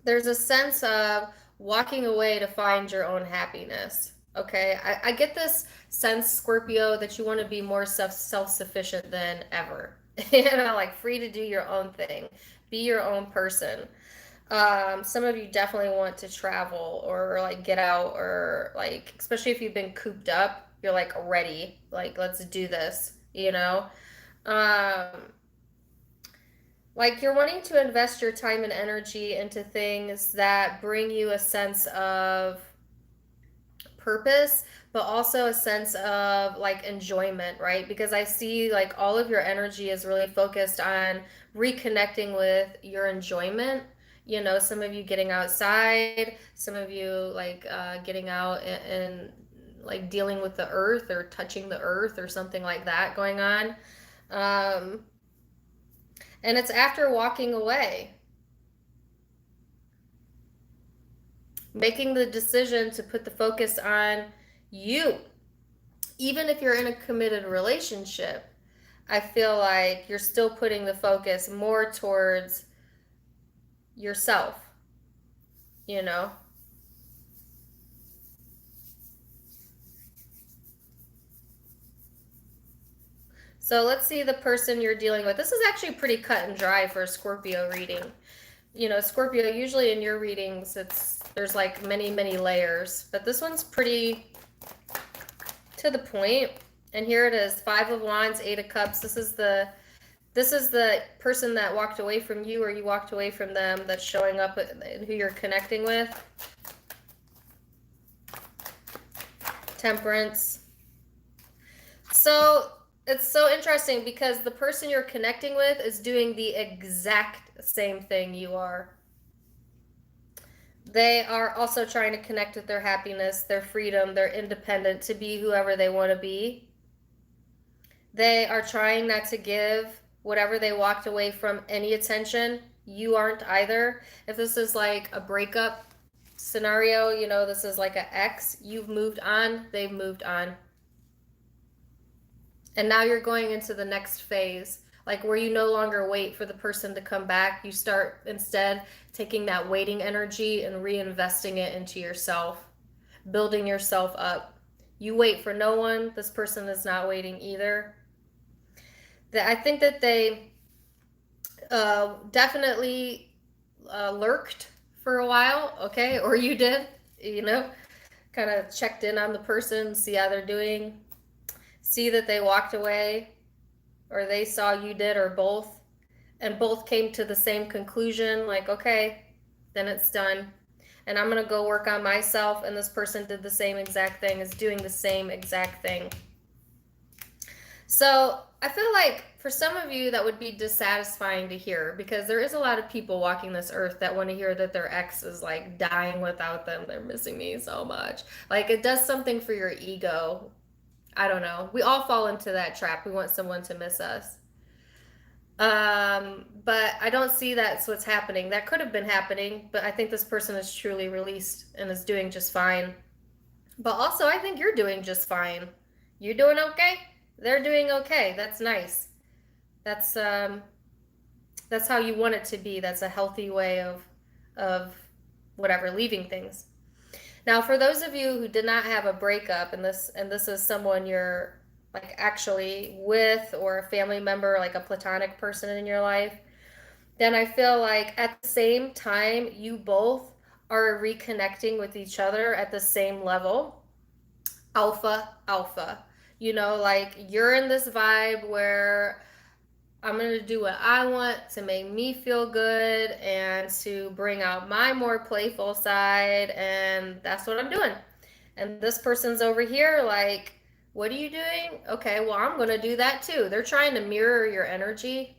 there's a sense of walking away to find your own happiness. Okay, I get this sense, Scorpio, that you want to be more self-sufficient than ever. You know, like free to do your own thing, be your own person. Some of you definitely want to travel or like get out, or like, especially if you've been cooped up, you're like ready, like let's do this, you know? Um, like you're wanting to invest your time and energy into things that bring you a sense of purpose, but also a sense of like enjoyment, right? Because I see like all of your energy is really focused on reconnecting with your enjoyment. You know, some of you getting outside, some of you like getting out and like dealing with the earth or touching the earth or something like that going on. Um, and it's after walking away, making the decision to put the focus on you. Even if you're in a committed relationship, I feel like you're still putting the focus more towards yourself, you know? So let's see the person you're dealing with. This is actually pretty cut and dry for a Scorpio reading. You know, Scorpio, usually in your readings, there's like many, many layers, but this one's pretty to the point. And here it is, Five of Wands, Eight of Cups. This is the person that walked away from you, or you walked away from them, that's showing up and who you're connecting with. Temperance. So it's so interesting because the person you're connecting with is doing the exact same thing you are. They are also trying to connect with their happiness, their freedom, their independence, to be whoever they want to be. They are trying not to give whatever they walked away from any attention. You aren't either. If this is like a breakup scenario, you know, this is like an ex, you've moved on, they've moved on. And now you're going into the next phase, like where you no longer wait for the person to come back. You start instead taking that waiting energy and reinvesting it into yourself, building yourself up. You wait for no one. This person is not waiting either. I think that they definitely lurked for a while, okay? Or you did, you know, kind of checked in on the person, see how they're doing, see that they walked away, or they saw you did, or both, and both came to the same conclusion, like, okay, then it's done. And I'm going to go work on myself, and this person did the same exact thing, is doing the same exact thing. So I feel like for some of you that would be dissatisfying to hear, because there is a lot of people walking this earth that want to hear that their ex is like dying without them. They're missing me so much. Like it does something for your ego. I don't know. We all fall into that trap. We want someone to miss us. But I don't see that's what's happening. That could have been happening, but I think this person is truly released and is doing just fine. But also, I think you're doing just fine. You're doing okay? They're doing okay. That's nice. That's That's how you want it to be. That's a healthy way of whatever, leaving things. Now, for those of you who did not have a breakup, and this is someone you're like actually with, or a family member, like a platonic person in your life, then I feel like at the same time you both are reconnecting with each other at the same level. Alpha, alpha. You know, like you're in this vibe where I'm going to do what I want to make me feel good and to bring out my more playful side. And that's what I'm doing. And this person's over here, like, what are you doing? Okay, well, I'm going to do that too. They're trying to mirror your energy.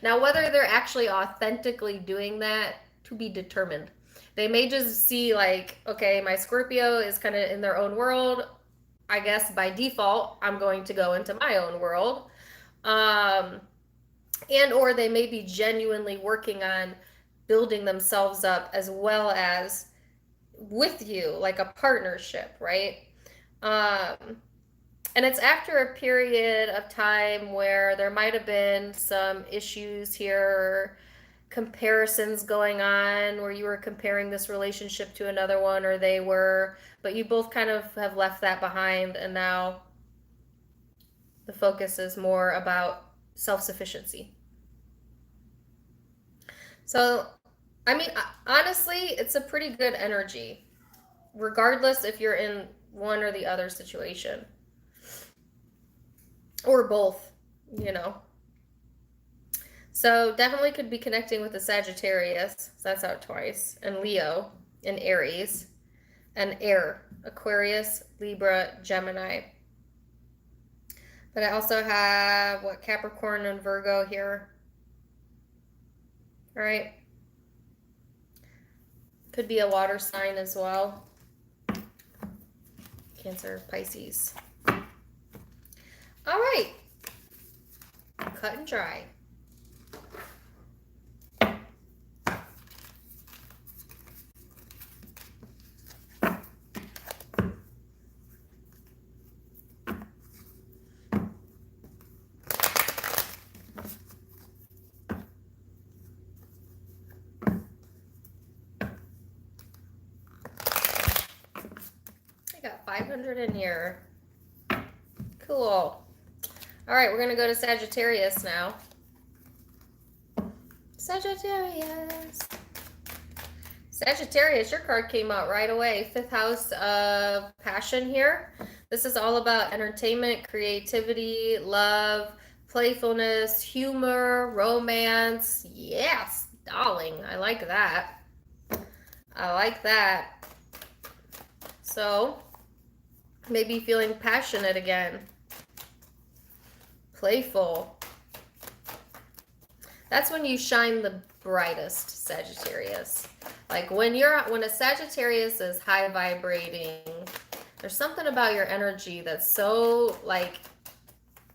Now, whether they're actually authentically doing that, to be determined. They may just see, like, okay, my Scorpio is kind of in their own world. I guess by default, I'm going to go into my own world. And or they may be genuinely working on building themselves up as well as with you, like a partnership, right? And it's after a period of time where there might have been some issues here, comparisons going on, where you were comparing this relationship to another one, or they were, but you both kind of have left that behind, and now the focus is more about self-sufficiency. So, I mean, honestly, it's a pretty good energy, regardless if you're in one or the other situation. Or both, you know. So definitely could be connecting with the Sagittarius. So that's out twice. And Leo and Aries. And air. Aquarius, Libra, Gemini. But I also have, what, Capricorn and Virgo here. All right. Could be a water sign as well. Cancer, Pisces. All right. Cut and dry. I got 500 in here. Cool. All right, we're going to go to Sagittarius now. Sagittarius. Sagittarius, your card came out right away. 5th house of passion here. This is all about entertainment, creativity, love, playfulness, humor, romance. Yes, darling. I like that. I like that. So, maybe feeling passionate again. Playful. That's when you shine the brightest, Sagittarius. Like when a Sagittarius is high vibrating, there's something about your energy that's so, like,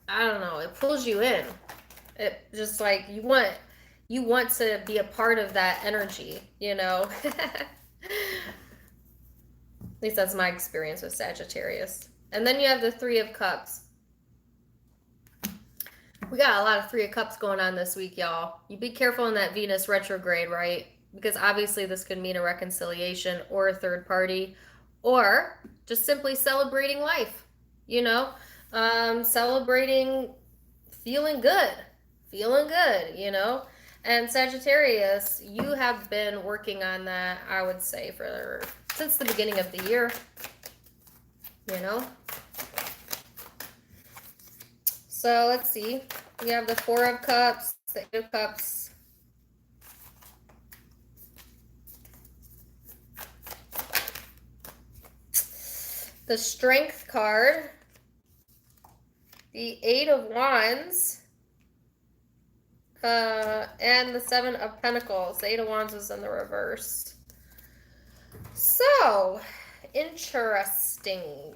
I don't know, it pulls you in. It just like you want to be a part of that energy, you know? At least that's my experience with Sagittarius. And then you have the 3 of Cups. We got a lot of 3 of Cups going on this week, y'all. You be careful in that Venus retrograde, right? Because obviously this could mean a reconciliation or a third party, or just simply celebrating life, you know? Celebrating feeling good, you know? And Sagittarius, you have been working on that, I would say, since the beginning of the year, you know? So let's see. We have the 4 of Cups, the 8 of Cups. The Strength card. The 8 of Wands. And the 7 of Pentacles. The 8 of Wands was in the reverse. So, interesting.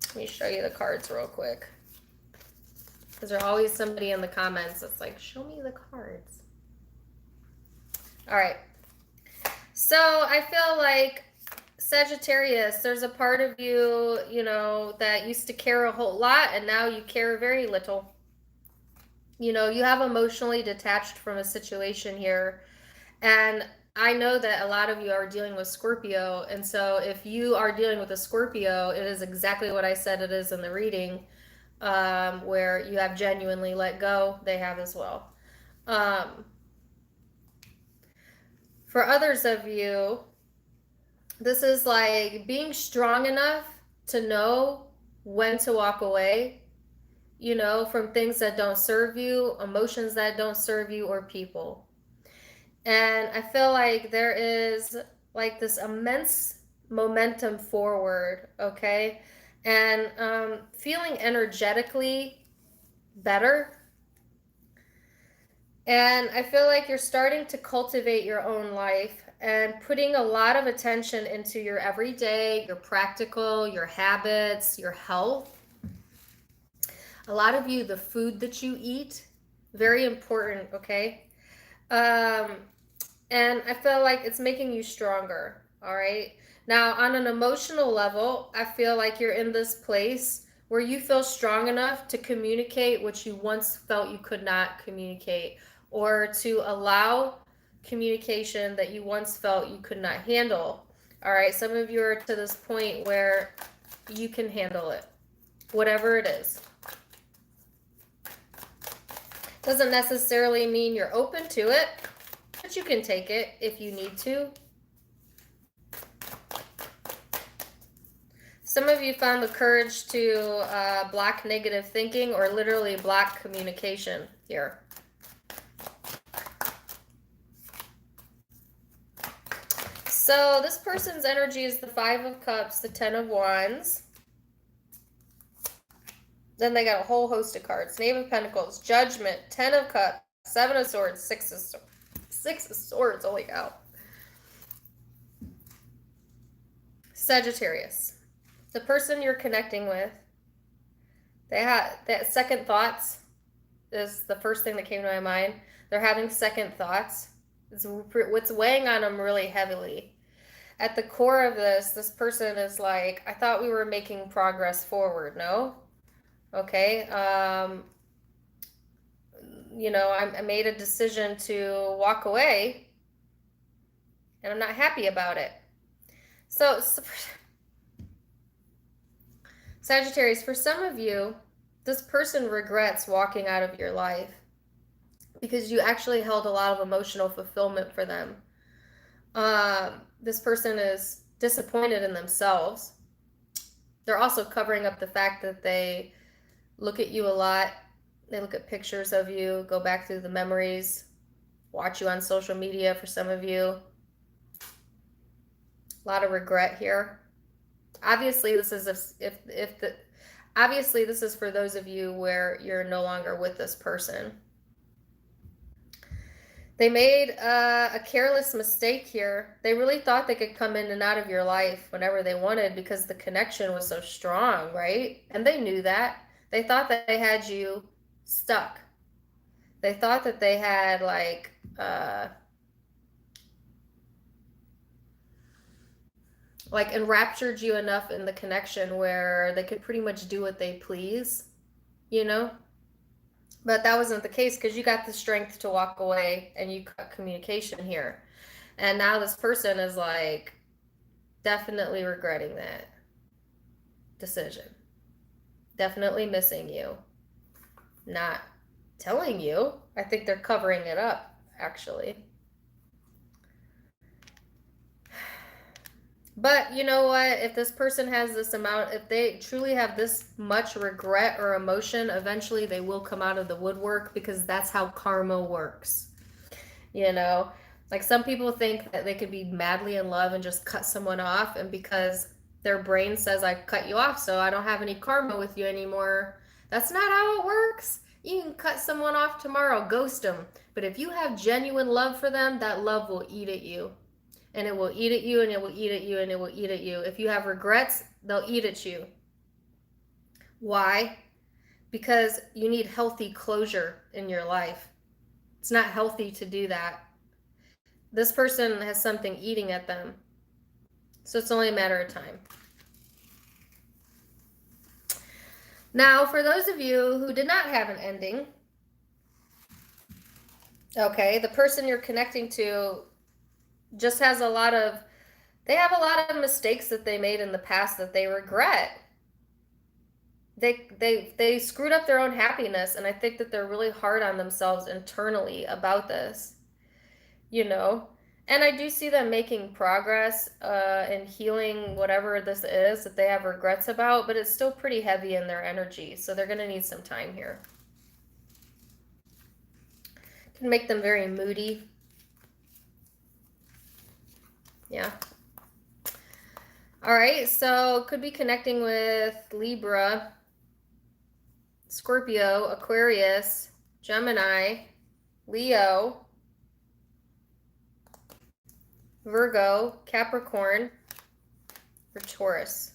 Let me show you the cards real quick. Because there's always somebody in the comments that's like, show me the cards. All right. So I feel like Sagittarius, there's a part of you, you know, that used to care a whole lot and now you care very little. You know, you have emotionally detached from a situation here. And I know that a lot of you are dealing with Scorpio. And so if you are dealing with a Scorpio, it is exactly what I said it is in the reading, where you have genuinely let go. They have as well. Um, for others of you, this is like being strong enough to know when to walk away, you know, from things that don't serve you, emotions that don't serve you, or people. And I feel like there is like this immense momentum forward, okay? And feeling energetically better. And I feel like you're starting to cultivate your own life and putting a lot of attention into your everyday, your practical, your habits, your health. A lot of you, the food that you eat, very important, okay? Um, and I feel like it's making you stronger, all right? Now, on an emotional level, I feel like you're in this place where you feel strong enough to communicate what you once felt you could not communicate, or to allow communication that you once felt you could not handle. All right, some of you are to this point where you can handle it, whatever it is. Doesn't necessarily mean you're open to it, but you can take it if you need to. Some of you found the courage to block negative thinking, or literally block communication here. So this person's energy is the Five of Cups, the Ten of Wands. Then they got a whole host of cards. Knave of Pentacles, Judgment, Ten of Cups, Seven of Swords, Six of Swords, holy cow. Sagittarius. The person you're connecting with, they have that second thoughts is the first thing that came to my mind. They're having second thoughts. It's what's weighing on them really heavily. At the core of this person is like, I thought we were making progress forward. No? Okay. You know, I made a decision to walk away, and I'm not happy about it. So Sagittarius, for some of you, this person regrets walking out of your life because you actually held a lot of emotional fulfillment for them. This person is disappointed in themselves. They're also covering up the fact that they look at you a lot. They look at pictures of you, go back through the memories, watch you on social media for some of you. A lot of regret here. Obviously, this is obviously this is for those of you where you're no longer with this person. They made a careless mistake here. They really thought they could come in and out of your life whenever they wanted because the connection was so strong, right? And they knew that. They thought that they had you stuck. They thought that they had like enraptured you enough in the connection where they could pretty much do what they please, you know? But that wasn't the case because you got the strength to walk away and you cut communication here. And now this person is like definitely regretting that decision. Definitely missing you. Not telling you. I think they're covering it up, actually. But you know what? If this person has this amount, if they truly have this much regret or emotion, eventually they will come out of the woodwork because that's how karma works. You know, like some people think that they could be madly in love and just cut someone off, and because their brain says, I cut you off, so I don't have any karma with you anymore. That's not how it works. You can cut someone off tomorrow, ghost them. But if you have genuine love for them, that love will eat at you. And it will eat at you, and it will eat at you, and it will eat at you. If you have regrets, they'll eat at you. Why? Because you need healthy closure in your life. It's not healthy to do that. This person has something eating at them. So it's only a matter of time. Now, for those of you who did not have an ending, Okay, the person you're connecting to just has a lot of, they have a lot of mistakes that they made in the past that they regret. They screwed up their own happiness, and I think that they're really hard on themselves internally about this, you know. And I do see them making progress in healing whatever this is that they have regrets about, but it's still pretty heavy in their energy, so they're going to need some time here. Can make them very moody. Yeah. All right, so could be connecting with Libra, Scorpio, Aquarius, Gemini, Leo, Virgo, Capricorn, or Taurus.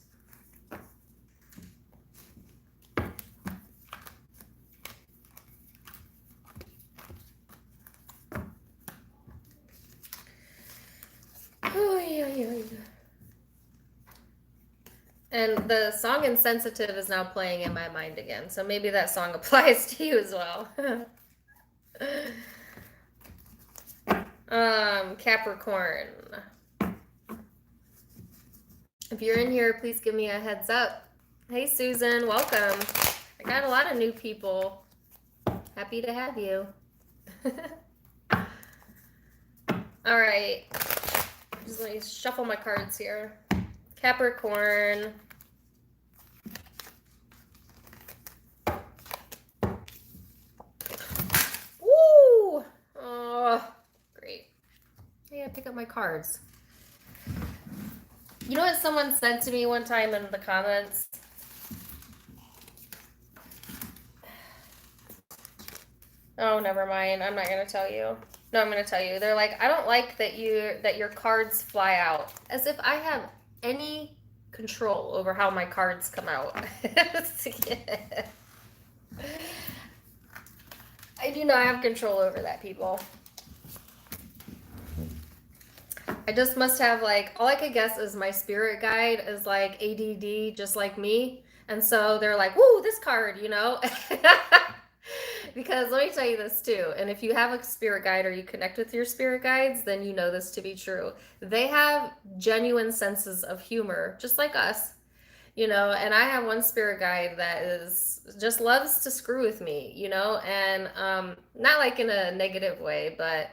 And the song Insensitive is now playing in my mind again, so maybe that song applies to you as well. Capricorn. If you're in here, please give me a heads up. Hey, Susan, welcome. I got a lot of new people. Happy to have you. All right. Just let me shuffle my cards here. Capricorn. Woo! Oh, great. Hey, I pick up my cards. You know what someone said to me one time in the comments? Oh, never mind. I'm not going to tell you. No, I'm going to tell you. They're like, I don't like that your cards fly out. As if I have any control over how my cards come out. I do not have control over that, people. I just must have, like, all I could guess is my spirit guide is like ADD, just like me. And so they're like, woo, this card, you know? Because let me tell you this too, and if you have a spirit guide or you connect with your spirit guides, then you know this to be true. They have genuine senses of humor, just like us, you know, and I have one spirit guide that just loves to screw with me, you know, and not like in a negative way, but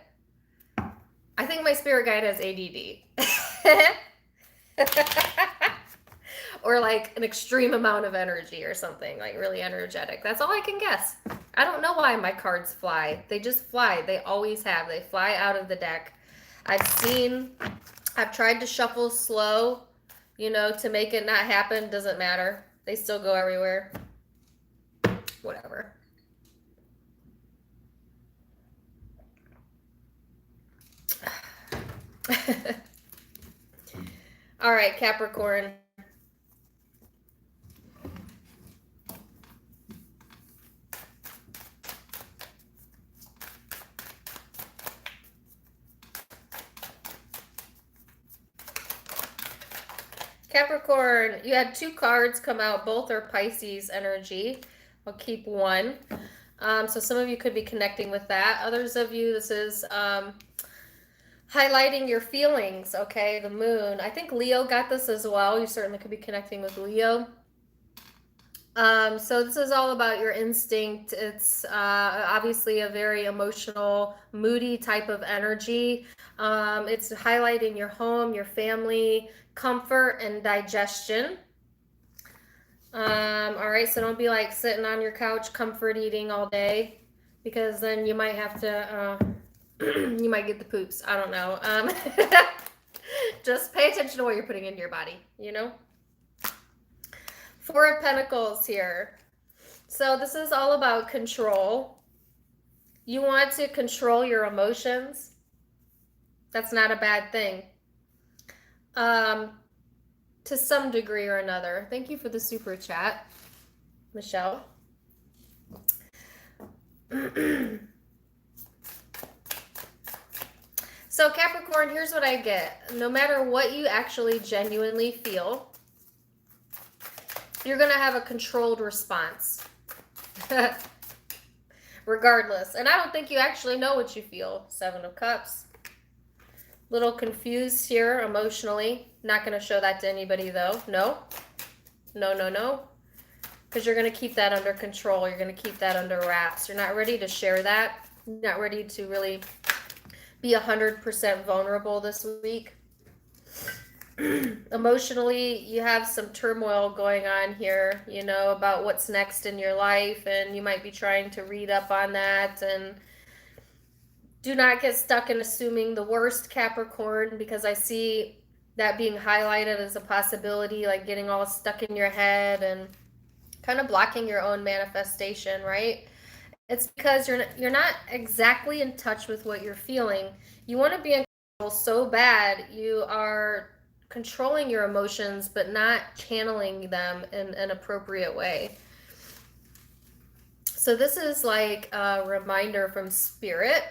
I think my spirit guide has ADD. Or like an extreme amount of energy or something, like really energetic. That's all I can guess. I don't know why my cards fly. They just fly. They always have. They fly out of the deck. I've tried to shuffle slow, you know, to make it not happen. Doesn't matter. They still go everywhere. Whatever. All right, Capricorn. Capricorn, you had two cards come out. Both are Pisces energy. I'll keep one. So some of you could be connecting with that. Others of you, this is highlighting your feelings, okay? The moon. I think Leo got this as well. You certainly could be connecting with Leo. So this is all about your instinct. It's obviously a very emotional, moody type of energy. It's highlighting your home, your family, comfort, and digestion. All right, so don't be like sitting on your couch, comfort eating all day, because then you might have to, you might get the poops. I don't know. Just pay attention to what you're putting into your body, you know? Four of Pentacles here. So this is all about control. You want to control your emotions. That's not a bad thing. To some degree or another. Thank you for the super chat, Michelle. So Capricorn, here's what I get. No matter what you actually genuinely feel, you're going to have a controlled response. regardless. And I don't think you actually know what you feel. Seven of Cups. Little confused here emotionally. Not going to show that to anybody though. No. No, no, no. Because you're going to keep that under control. You're going to keep that under wraps. You're not ready to share that. You're not ready to really be 100% vulnerable this week. Emotionally, you have some turmoil going on here, you know, about what's next in your life, and you might be trying to read up on that. And do not get stuck in assuming the worst, Capricorn, because I see that being highlighted as a possibility, like getting all stuck in your head and kind of blocking your own manifestation, right? It's because you're not exactly in touch with what you're feeling. You want to be in control so bad. You are controlling your emotions, but not channeling them in an appropriate way. So this is like a reminder from Spirit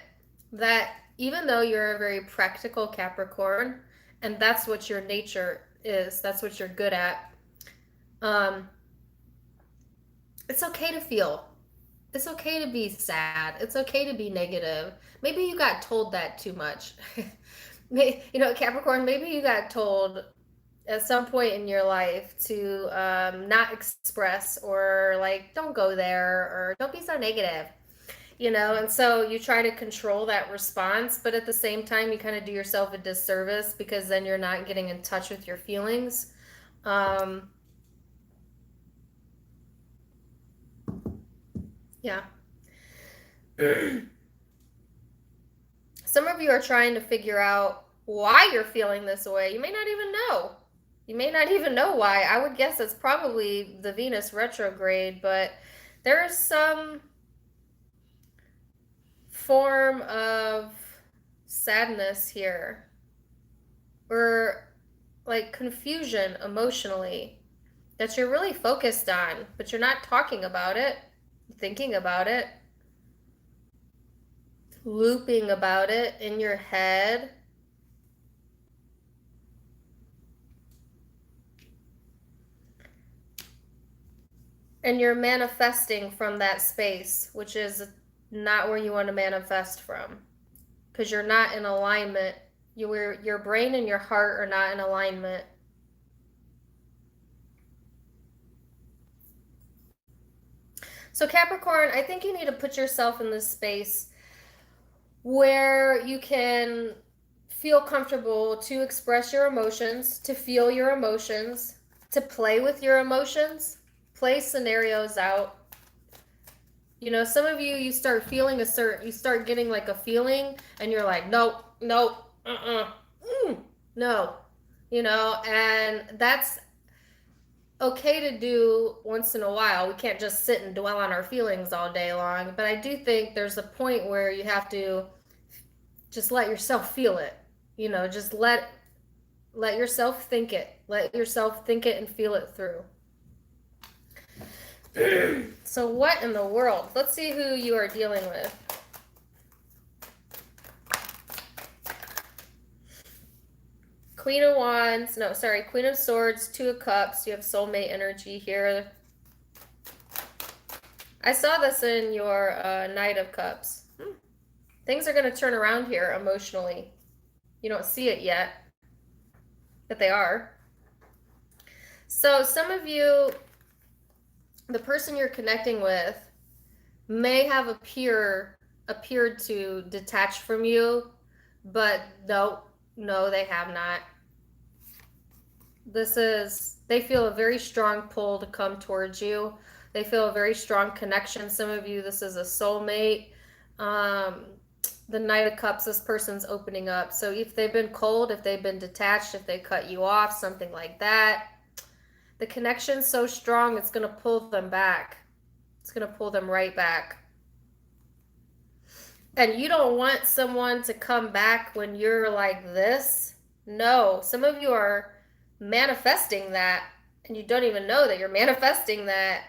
that even though you're a very practical Capricorn, and that's what your nature is, that's what you're good at, it's okay to feel. It's okay to be sad. It's okay to be negative. Maybe you got told that too much. You know, Capricorn, maybe you got told at some point in your life to not express, or like, don't go there, or don't be so negative, you know. And so you try to control that response, but at the same time you kind of do yourself a disservice, because then you're not getting in touch with your feelings. Yeah. Some of you are trying to figure out why you're feeling this way. You may not even know. You may not even know why. I would guess it's probably the Venus retrograde, but there's some form of sadness here, or like confusion emotionally, that you're really focused on, but you're not talking about it, thinking about it, looping about it in your head. And you're manifesting from that space, which is not where you want to manifest from, because you're not in alignment. Your brain and your heart are not in alignment. So Capricorn, I think you need to put yourself in this space where you can feel comfortable to express your emotions, to feel your emotions, to play with your emotions, play scenarios out. You know, some of you start feeling you start getting like a feeling, and you're like, nope, nope, no, you know, and that's okay to do once in a while. We can't just sit and dwell on our feelings all day long, but I do think there's a point where you have to just let yourself feel it. You know, just let yourself think it. Let yourself think it and feel it through. So what in the world? Let's see who you are dealing with. Queen of Wands, no, sorry, Queen of Swords, Two of Cups. You have soulmate energy here. I saw this in your Knight of Cups. Things are going to turn around here emotionally. You don't see it yet, but they are. So some of you, the person you're connecting with may have appeared to detach from you, but no, they have not. They feel a very strong pull to come towards you. They feel a very strong connection. Some of you, this is a soulmate. The Knight of Cups, this person's opening up. So if they've been cold, if they've been detached, if they cut you off, something like that, the connection's so strong, it's going to pull them back. It's going to pull them right back. And you don't want someone to come back when you're like this. No, some of you are manifesting that, and you don't even know that you're manifesting that,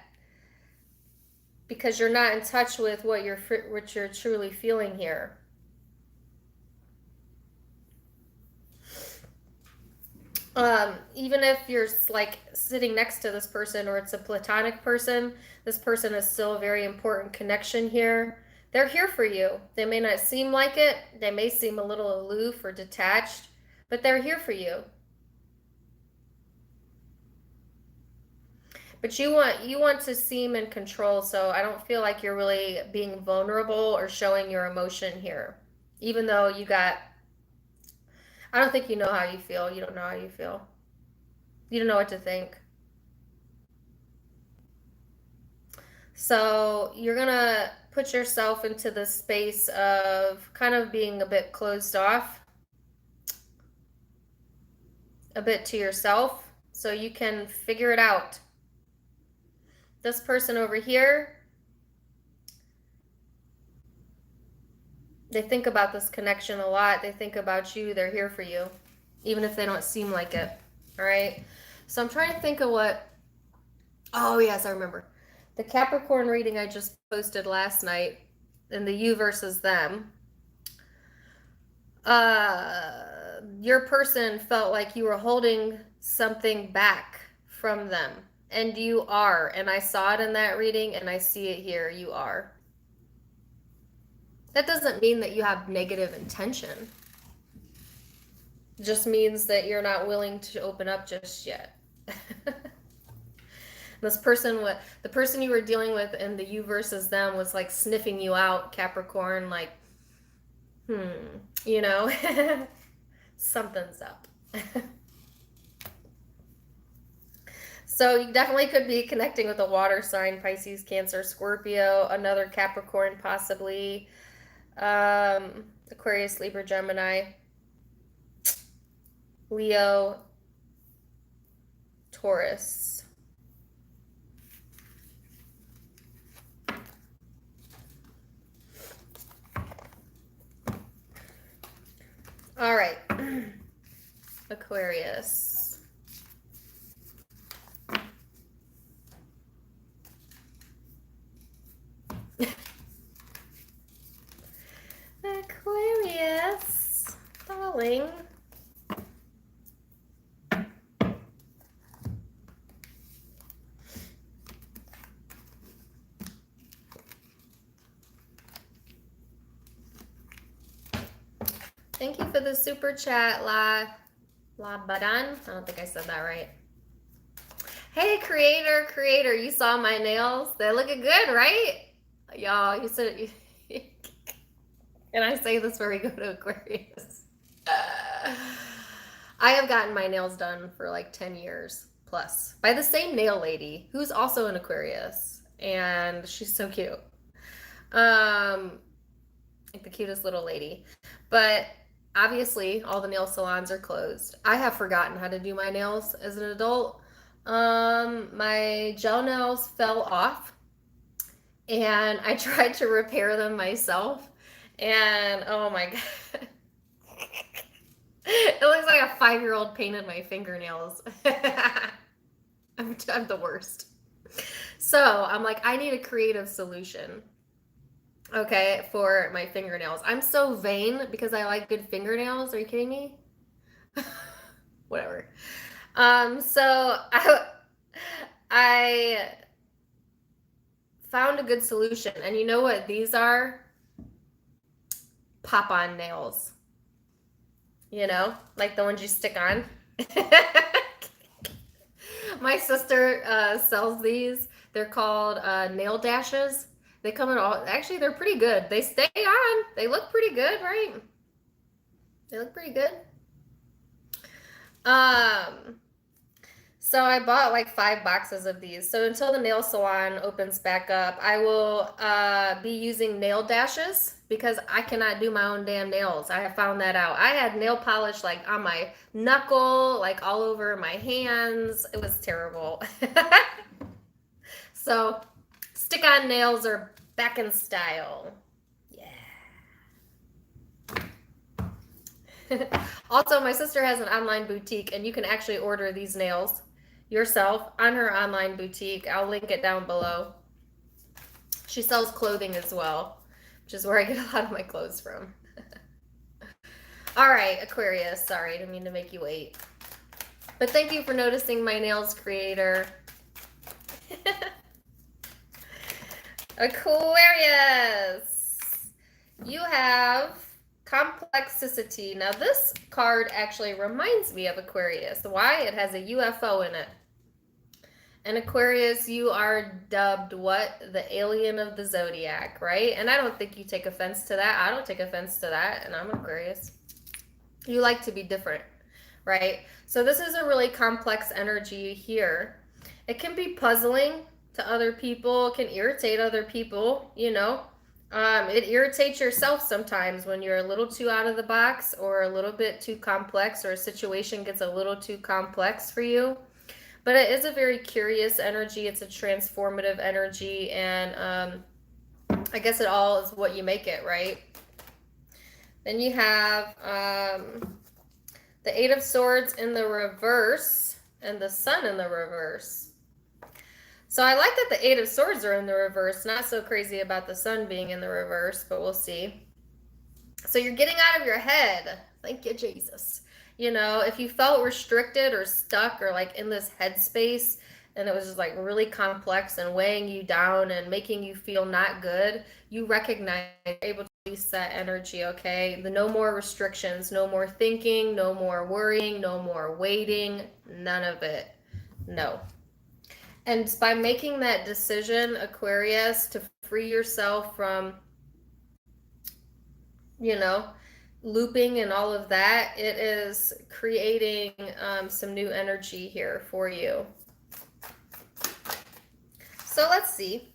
because you're not in touch with what you're truly feeling here. Even if you're like sitting next to this person, or it's a platonic person, this person is still a very important connection here. They're here for you. They may not seem like it. They may seem a little aloof or detached, but they're here for you. But you want to seem in control, so I don't feel like you're really being vulnerable or showing your emotion here. Even though I don't think you know how you feel. You don't know how you feel. You don't know what to think. So you're gonna put yourself into the space of kind of being a bit closed off, a bit to yourself, so you can figure it out. This person over here, they think about this connection a lot. They think about you. They're here for you, even if they don't seem like it. All right. So I'm trying to think of what. Oh, yes, I remember. The Capricorn reading I just posted last night in the you versus them. Your person felt like you were holding something back from them. And you are. And I saw it in that reading, and I see it here. You are. That doesn't mean that you have negative intention. It just means that you're not willing to open up just yet. This person, the person you were dealing with in the you versus them was like sniffing you out, Capricorn, like, you know, something's up. So you definitely could be connecting with a water sign, Pisces, Cancer, Scorpio, another Capricorn possibly, Aquarius, Libra, Gemini, Leo, Taurus. All right, Aquarius. Aquarius, darling. Thank you for the super chat, La Badan. I don't think I said that right. Hey, creator, you saw my nails? They're looking good, right? Y'all, you said it. And I say this where we go to Aquarius. I have gotten my nails done for like 10 years plus by the same nail lady who's also an Aquarius. And she's so cute. Like the cutest little lady. But obviously, all the nail salons are closed. I have forgotten how to do my nails as an adult. My gel nails fell off, and I tried to repair them myself, and oh my god, it looks like a 5-year-old painted my fingernails. I'm the worst. So I'm like, I need a creative solution. Okay, for my fingernails. I'm so vain because I like good fingernails. Are you kidding me? Whatever. So I found a good solution. And you know what these are? Pop-on nails. You know, like the ones you stick on. My sister sells these. They're called nail dashes. They come in all, actually, they're pretty good. They stay on. They look pretty good, right? They look pretty good. So I bought like 5 boxes of these. So until the nail salon opens back up, I will be using nail dashes because I cannot do my own damn nails. I have found that out. I had nail polish like on my knuckle, like all over my hands. It was terrible. So stick-on nails are back in style. Yeah. Also, my sister has an online boutique, and you can actually order these nails yourself on her online boutique. I'll link it down below. She sells clothing as well, which is where I get a lot of my clothes from. All right, Aquarius. Sorry, I didn't mean to make you wait. But thank you for noticing my nails, creator. Aquarius. You have complexity. Now, this card actually reminds me of Aquarius. Why? It has a UFO in it. And Aquarius, you are dubbed what? The alien of the Zodiac, right? And I don't think you take offense to that. I don't take offense to that, and I'm Aquarius. You like to be different, right? So this is a really complex energy here. It can be puzzling to other people, it can irritate other people, you know. It irritates yourself sometimes when you're a little too out of the box or a little bit too complex, or a situation gets a little too complex for you. But it is a very curious energy. It's a transformative energy, and I guess it all is what you make it, right? Then you have the Eight of Swords in the reverse and the Sun in the reverse. So I like that the Eight of Swords are in the reverse. Not so crazy about the Sun being in the reverse, but we'll see. So you're getting out of your head. Thank you, Jesus. You know, if you felt restricted or stuck or like in this headspace and it was just like really complex and weighing you down and making you feel not good, you recognize you're able to release that energy, okay? No more restrictions, no more thinking, no more worrying, no more waiting, none of it. No. And by making that decision, Aquarius, to free yourself from, you know, looping and all of that, it is creating some new energy here for you. So let's see.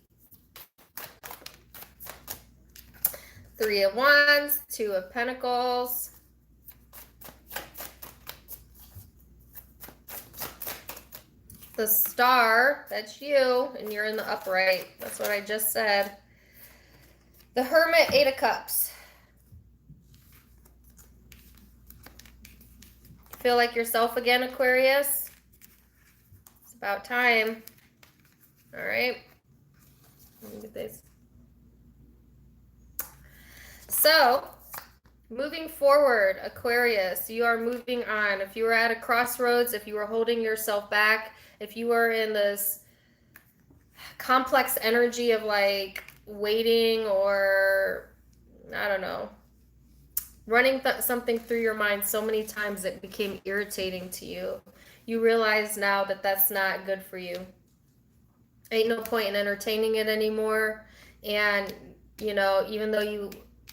Three of Wands, Two of Pentacles. The Star, that's you, and you're in the upright. That's what I just said. The Hermit, Eight of Cups. Feel like yourself again, Aquarius? It's about time. All right. Let me get this. So, moving forward, Aquarius, you are moving on. If you were at a crossroads, if you were holding yourself back, if you were in this complex energy of like waiting or, I don't know, running something through your mind so many times it became irritating to you, you realize now that that's not good for you. Ain't no point in entertaining it anymore. And, you know, even though you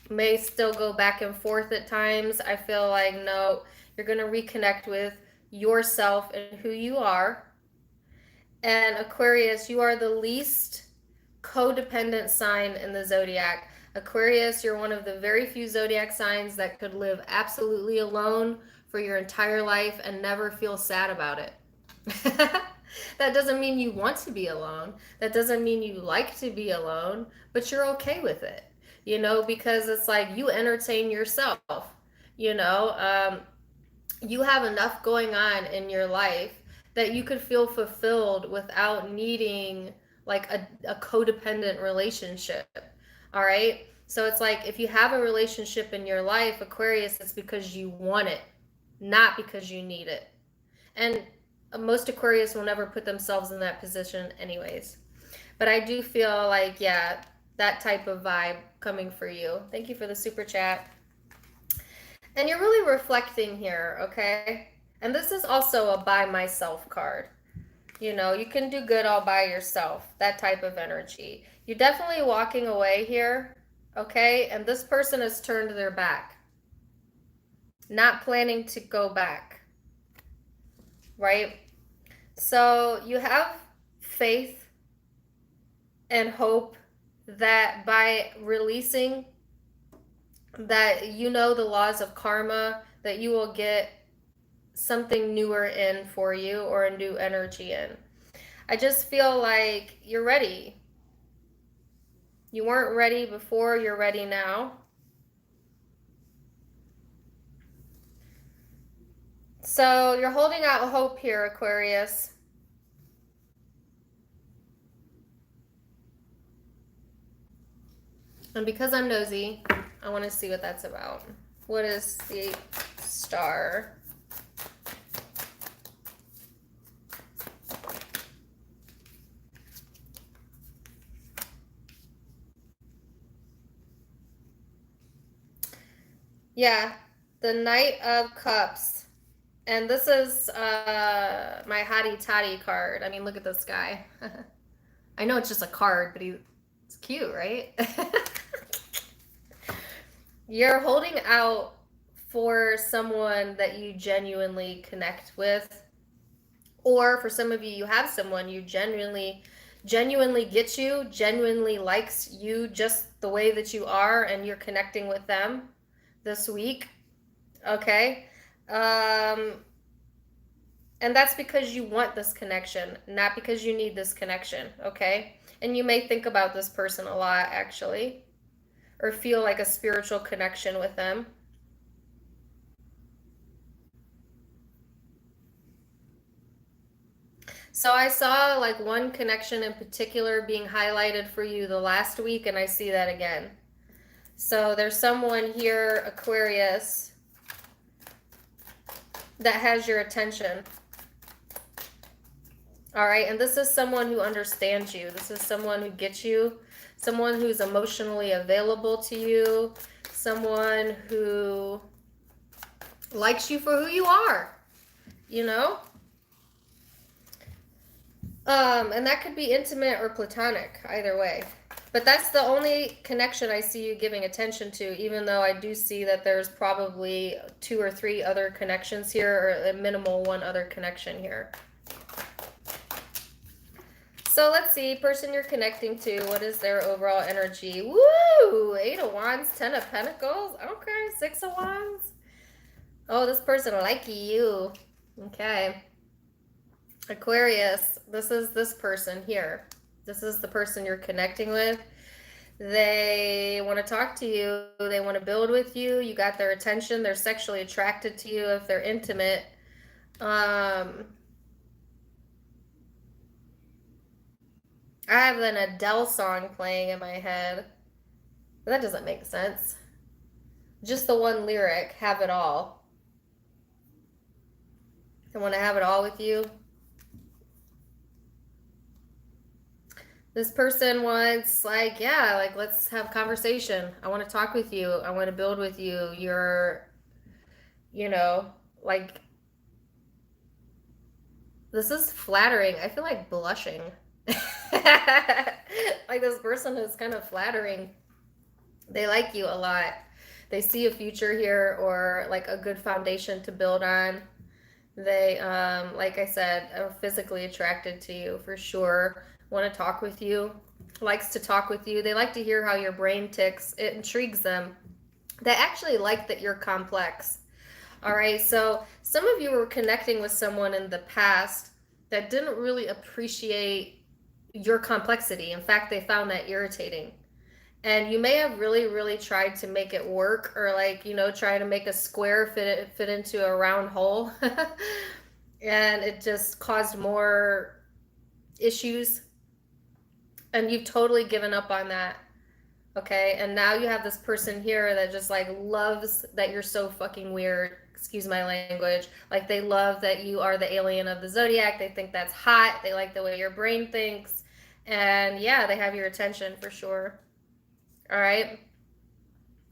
may still go back and forth at times, I feel like, no, you're going to reconnect with yourself and who you are. And Aquarius, you are the least codependent sign in the zodiac. Aquarius, you're one of the very few zodiac signs that could live absolutely alone for your entire life and never feel sad about it. That doesn't mean you want to be alone. That doesn't mean you like to be alone, but you're okay with it, you know, because it's like you entertain yourself, you know. You have enough going on in your life that you could feel fulfilled without needing like a codependent relationship. All right. So it's like if you have a relationship in your life, Aquarius, it's because you want it, not because you need it. And most Aquarius will never put themselves in that position anyways. But I do feel like, yeah, that type of vibe coming for you. Thank you for the super chat. And you're really reflecting here, okay? And this is also a by myself card. You know, you can do good all by yourself, that type of energy. You're definitely walking away here, okay? And this person has turned their back, not planning to go back, right? So you have faith and hope that by releasing that, you know, the laws of karma, that you will get something newer in for you or a new energy in. I just feel like you're ready. You weren't ready before, you're ready now. So you're holding out hope here, Aquarius. And because I'm nosy, I want to see what that's about. What is the Star? Yeah, the Knight of Cups. And this is my Hottie Toddy card. I mean, look at this guy. I know it's just a card, but it's cute, right? You're holding out for someone that you genuinely connect with. Or for some of you, you have someone you genuinely gets you, genuinely likes you just the way that you are, and you're connecting with them this week. Okay. Um, and that's because you want this connection, not because you need this connection. Okay. And you may think about this person a lot, actually, or feel like a spiritual connection with them. So I saw like one connection in particular being highlighted for you the last week, and I see that again. So there's someone here, Aquarius, that has your attention. All right, and this is someone who understands you. This is someone who gets you, someone who's emotionally available to you, someone who likes you for who you are, you know? And that could be intimate or platonic, either way. But that's the only connection I see you giving attention to, even though I do see that there's probably 2 or 3 other connections here, or a minimal 1 other connection here. So let's see, person you're connecting to, what is their overall energy? Woo! 8 of Wands, 10 of Pentacles. Okay, 6 of Wands. Oh, this person like you. Okay. Aquarius, this is this person here. This is the person you're connecting with. They want to talk to you. They want to build with you. You got their attention. They're sexually attracted to you if they're intimate. I have an Adele song playing in my head. But that doesn't make sense. Just the one lyric, have it all. I want to have it all with you. This person wants, like, yeah, like, let's have conversation. I want to talk with you. I want to build with you. You're, you know, like, this is flattering. I feel like blushing. Like, this person is kind of flattering. They like you a lot. They see a future here, or like a good foundation to build on. They, like I said, are physically attracted to you for sure. Want to talk with you. Likes to talk with you. They like to hear how your brain ticks. It intrigues them. They actually like that you're complex. All right, so some of you were connecting with someone in the past that didn't really appreciate your complexity. In fact, they found that irritating. And you may have really tried to make it work, or, like, try to make a square fit into a round hole. And it just caused more issues. And you've totally given up on that. Okay, and now you have this person here that just, like, loves that you're so fucking weird. Excuse my language. Like, they love that you are the alien of the Zodiac. They think that's hot. They like the way your brain thinks. And yeah, they have your attention for sure. All right.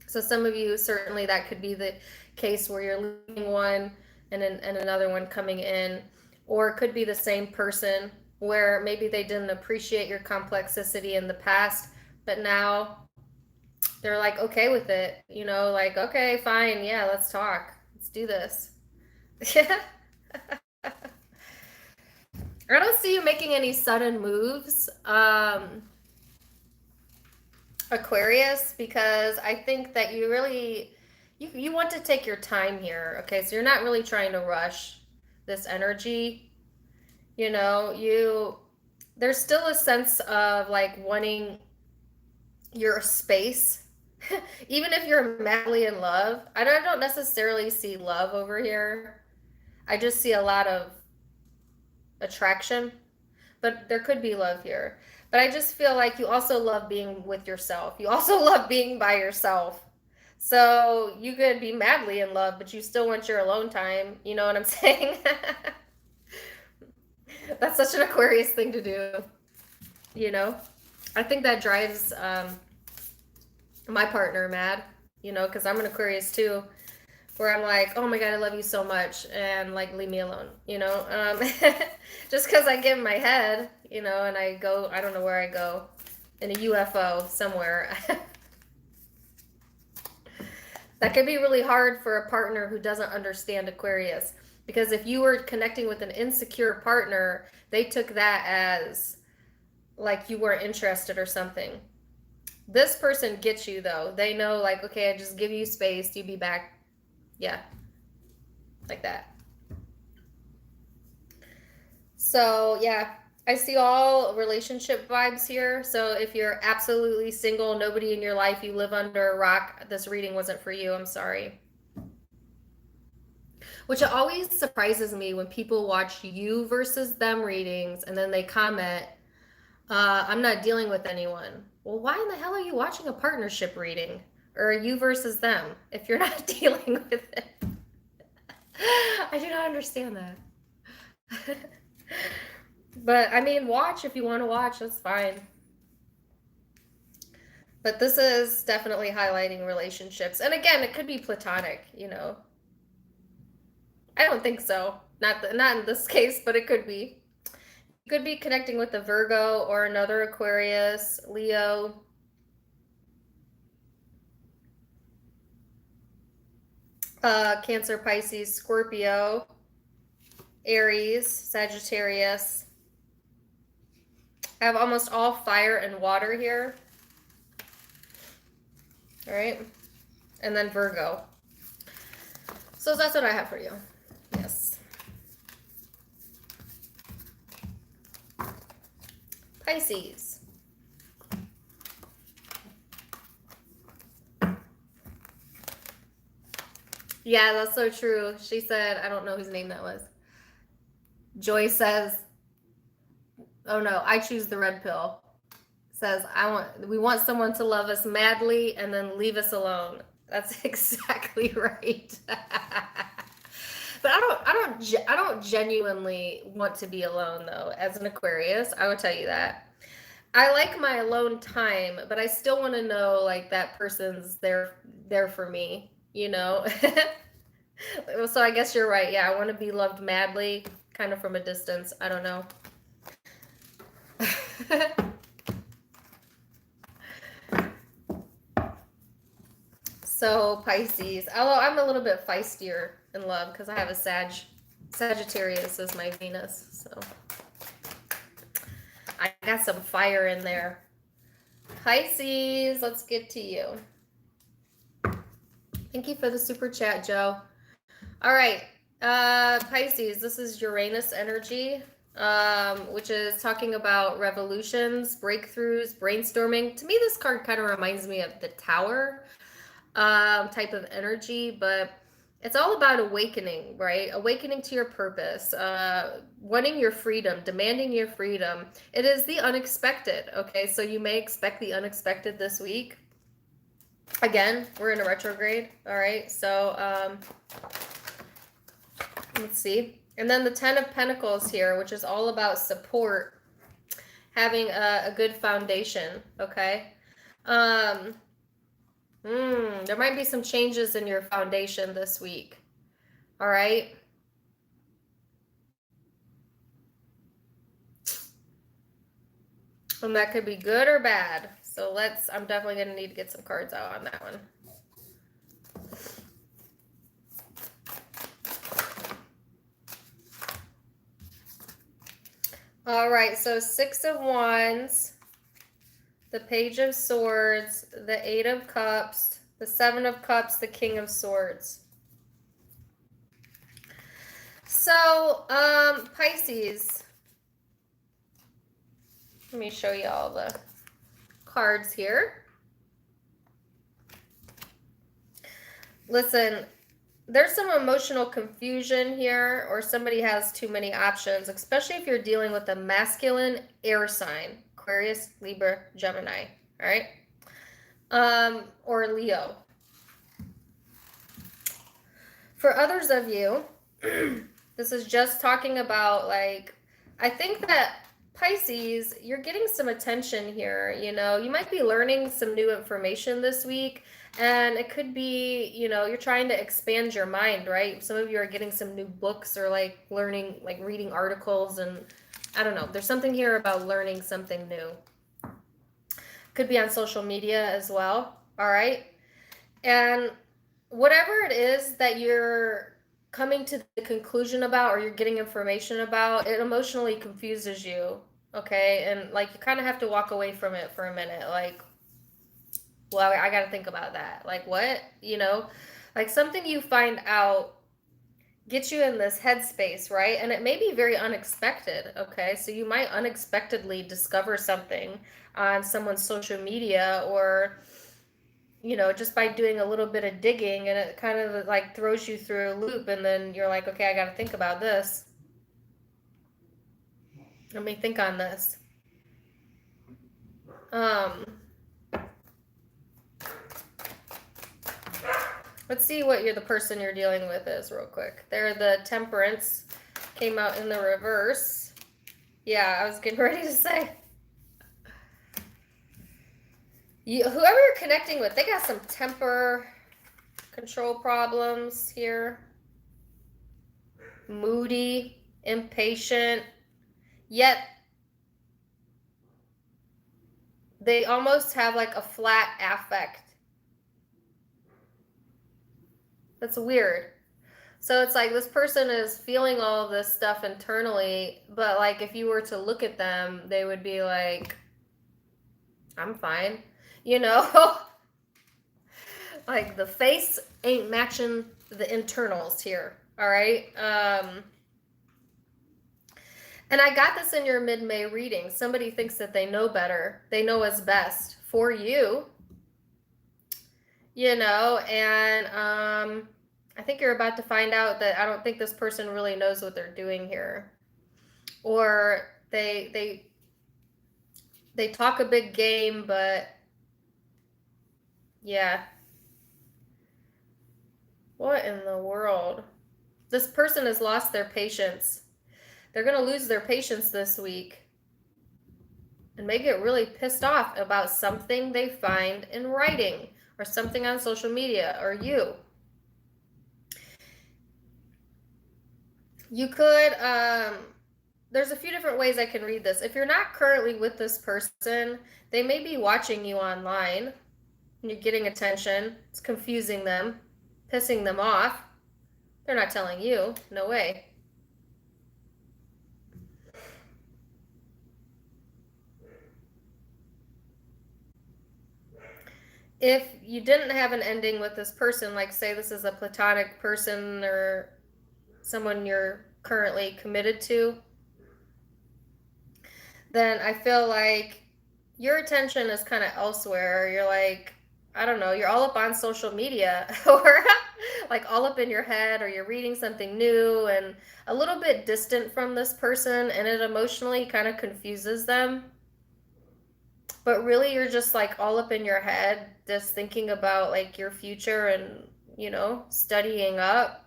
So some of you, certainly that could be the case where you're leaving one and another one coming in. Or it could be the same person where maybe they didn't appreciate your complexity in the past, but now they're like okay with it, like, okay, fine, yeah, let's talk, let's do this. Yeah. I don't see you making any sudden moves, Aquarius, because I think that you really you want to take your time here. Okay, so you're not really trying to rush this energy. There's still a sense of, like, wanting your space. Even if you're madly in love, I don't necessarily see love over here. I just see a lot of attraction, but there could be love here. But I just feel like you also love being with yourself. You also love being by yourself. So you could be madly in love, but you still want your alone time. You know what I'm saying? That's such an Aquarius thing to do. I think that drives my partner mad. you know, because I'm an Aquarius too, where I'm like, oh my God, I love you so much, and like, leave me alone, you know? Just because I get in my head, you know, and I go, I don't know where I go, in a UFO somewhere. That could be really hard for a partner who doesn't understand Aquarius. Because if you were connecting with an insecure partner, they took that as like you weren't interested or something. This person gets you though. They know like, okay, I just give you space, you be back. Yeah. Like that. So yeah, I see all relationship vibes here. So if you're absolutely single, nobody in your life, you live under a rock, this reading wasn't for you. I'm sorry. Which always surprises me when people watch you versus them readings and then they comment, I'm not dealing with anyone. Well, why in the hell are you watching a partnership reading? Or you versus them if you're not dealing with it? I do not understand that. But I mean, watch if you want to watch, that's fine. But this is definitely highlighting relationships. And again, it could be platonic, you know. I don't think so. Not in this case, but it could be. You could be connecting with a Virgo or another Aquarius, Leo. Cancer, Pisces, Scorpio, Aries, Sagittarius. I have almost all fire and water here. All right. And then Virgo. So that's what I have for you. Yes. Pisces. Yeah, that's so true. She said, I don't know whose name that was. Joy says, oh no, I choose the red pill. Says, we want someone to love us madly and then leave us alone. That's exactly right. But I don't genuinely want to be alone though. As an Aquarius, I will tell you that. I like my alone time, but I still want to know like that person's there for me, you know? So I guess you're right. Yeah, I want to be loved madly, kind of from a distance. I don't know. So Pisces, although I'm a little bit feistier in love because I have a Sagittarius as my Venus, so I got some fire in there. Pisces, let's get to you. Thank you for the super chat, Joe. All right, Pisces, this is Uranus energy, which is talking about revolutions, breakthroughs, brainstorming. To me, this card kind of reminds me of the Tower type of energy, but it's all about awakening, right? Awakening to your purpose, wanting your freedom, demanding your freedom. It is the unexpected, okay? So you may expect the unexpected this week. Again, we're in a retrograde, all right? So let's see. And then the 10 of Pentacles here, which is all about support, having a good foundation, okay? There might be some changes in your foundation this week. All right. And that could be good or bad. So I'm definitely going to need to get some cards out on that one. All right. So 6 of Wands, the Page of Swords, the 8 of Cups, the 7 of Cups, the King of Swords. So, Pisces. Let me show you all the cards here. Listen, there's some emotional confusion here, or somebody has too many options, especially if you're dealing with a masculine air sign. Aquarius, Libra, Gemini, all right? Or Leo. For others of you, this is just talking about, like, I think that Pisces, you're getting some attention here. You know, you might be learning some new information this week, and it could be, you know, you're trying to expand your mind, right? Some of you are getting some new books or like learning, like reading articles, and I don't know. There's something here about learning something new. Could be on social media as well. All right. And whatever it is that you're coming to the conclusion about or you're getting information about, it emotionally confuses you. Okay. And like you kind of have to walk away from it for a minute. Like, well, I got to think about that. Like, what? You know, like something you find out gets you in this headspace, right? And it may be very unexpected. Okay. So you might unexpectedly discover something on someone's social media or, you know, just by doing a little bit of digging, and it kind of like throws you through a loop, and then you're like, okay, I got to think about this. Let me think on this. Let's see what the person you're dealing with is real quick. They're the Temperance, came out in the reverse. Yeah, I was getting ready to say. Whoever you're connecting with, they got some temper control problems here. Moody, impatient, yet they almost have like a flat affect. That's weird. So it's like this person is feeling all of this stuff internally, but like if you were to look at them, they would be like, I'm fine. You know? Like the face ain't matching the internals here. All right? And I got this in your mid-May reading. Somebody thinks that they know better. They know what's best for you. You know, and I think you're about to find out that I don't think this person really knows what they're doing here. Or they talk a big game, but yeah. What in the world? This person has lost their patience. They're going to lose their patience this week and may get really pissed off about something they find in writing or something on social media or you. You could, there's a few different ways I can read this. If you're not currently with this person, they may be watching you online and you're getting attention. It's confusing them, pissing them off. They're not telling you. No way. If you didn't have an ending with this person, like say this is a platonic person or someone you're currently committed to, then I feel like your attention is kind of elsewhere. You're like, I don't know, you're all up on social media or like all up in your head, or you're reading something new and a little bit distant from this person, and it emotionally kind of confuses them. But really you're just like all up in your head, just thinking about like your future and, you know, studying up.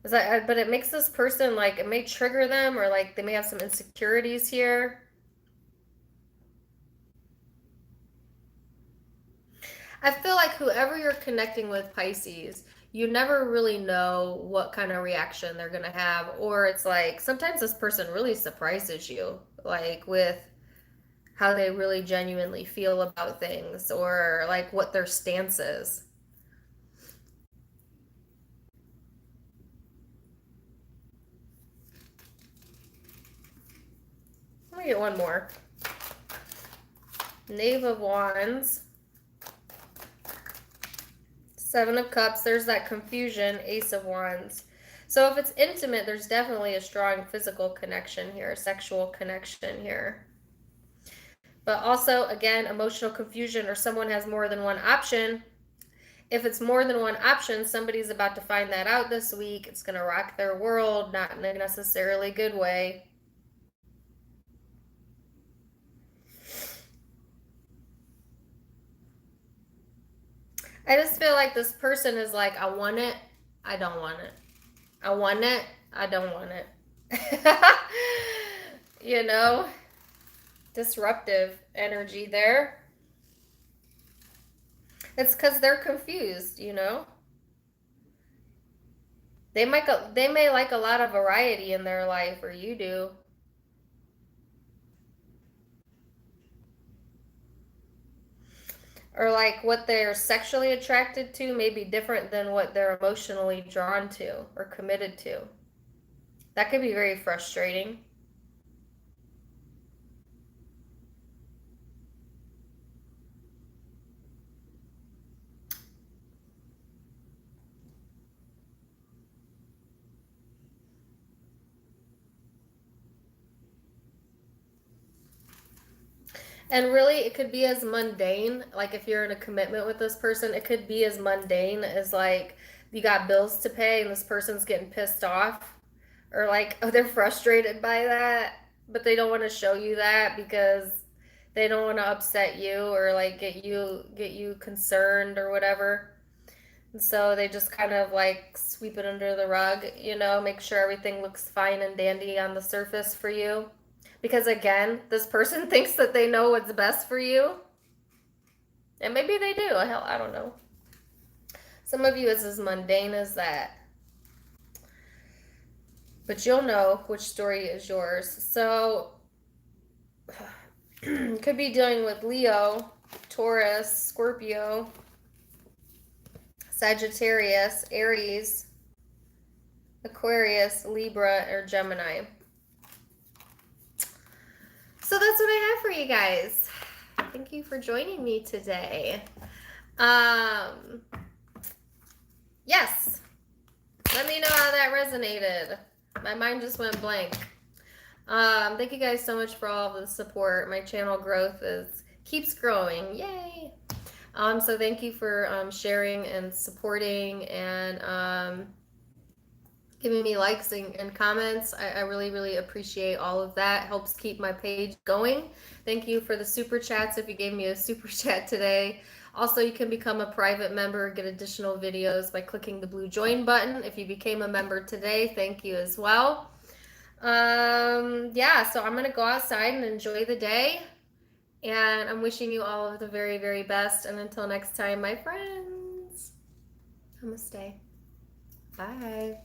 But it makes this person like, it may trigger them, or like they may have some insecurities here. I feel like whoever you're connecting with, Pisces, you never really know what kind of reaction they're going to have. Or it's like sometimes this person really surprises you, like with how they really genuinely feel about things, or like what their stance is. Let me get one more. Knave of Wands. Seven of Cups. There's that confusion. Ace of Wands. So if it's intimate, there's definitely a strong physical connection here, sexual connection here. But also, again, emotional confusion, or someone has more than one option. If it's more than one option, somebody's about to find that out this week. It's going to rock their world, not in a necessarily good way. I just feel like this person is like, I want it, I don't want it. I want it, I don't want it. You know, disruptive energy there. It's because they're confused, you know. They may like a lot of variety in their life, or you do. Or like what they're sexually attracted to may be different than what they're emotionally drawn to or committed to. That could be very frustrating. And really, it could be as mundane, like if you're in a commitment with this person, it could be as mundane as like you got bills to pay and this person's getting pissed off, or like, oh, they're frustrated by that, but they don't want to show you that because they don't want to upset you or like get you concerned or whatever. And so they just kind of like sweep it under the rug, you know, make sure everything looks fine and dandy on the surface for you. Because again, this person thinks that they know what's best for you. And maybe they do. Hell, I don't know. Some of you is as mundane as that. But you'll know which story is yours. So, could be dealing with Leo, Taurus, Scorpio, Sagittarius, Aries, Aquarius, Libra, or Gemini. So that's what I have for you guys. Thank you for joining me today. Yes. Let me know how that resonated. My mind just went blank. Thank you guys so much for all of the support. My channel growth keeps growing. Yay. So thank you for sharing and supporting and giving me likes and comments. I really, really appreciate all of that. It helps keep my page going. Thank you for the super chats if you gave me a super chat today. Also, you can become a private member, get additional videos by clicking the blue join button. If you became a member today, thank you as well. Yeah, so I'm going to go outside and enjoy the day. And I'm wishing you all of the very, very best. And until next time, my friends, namaste. Bye.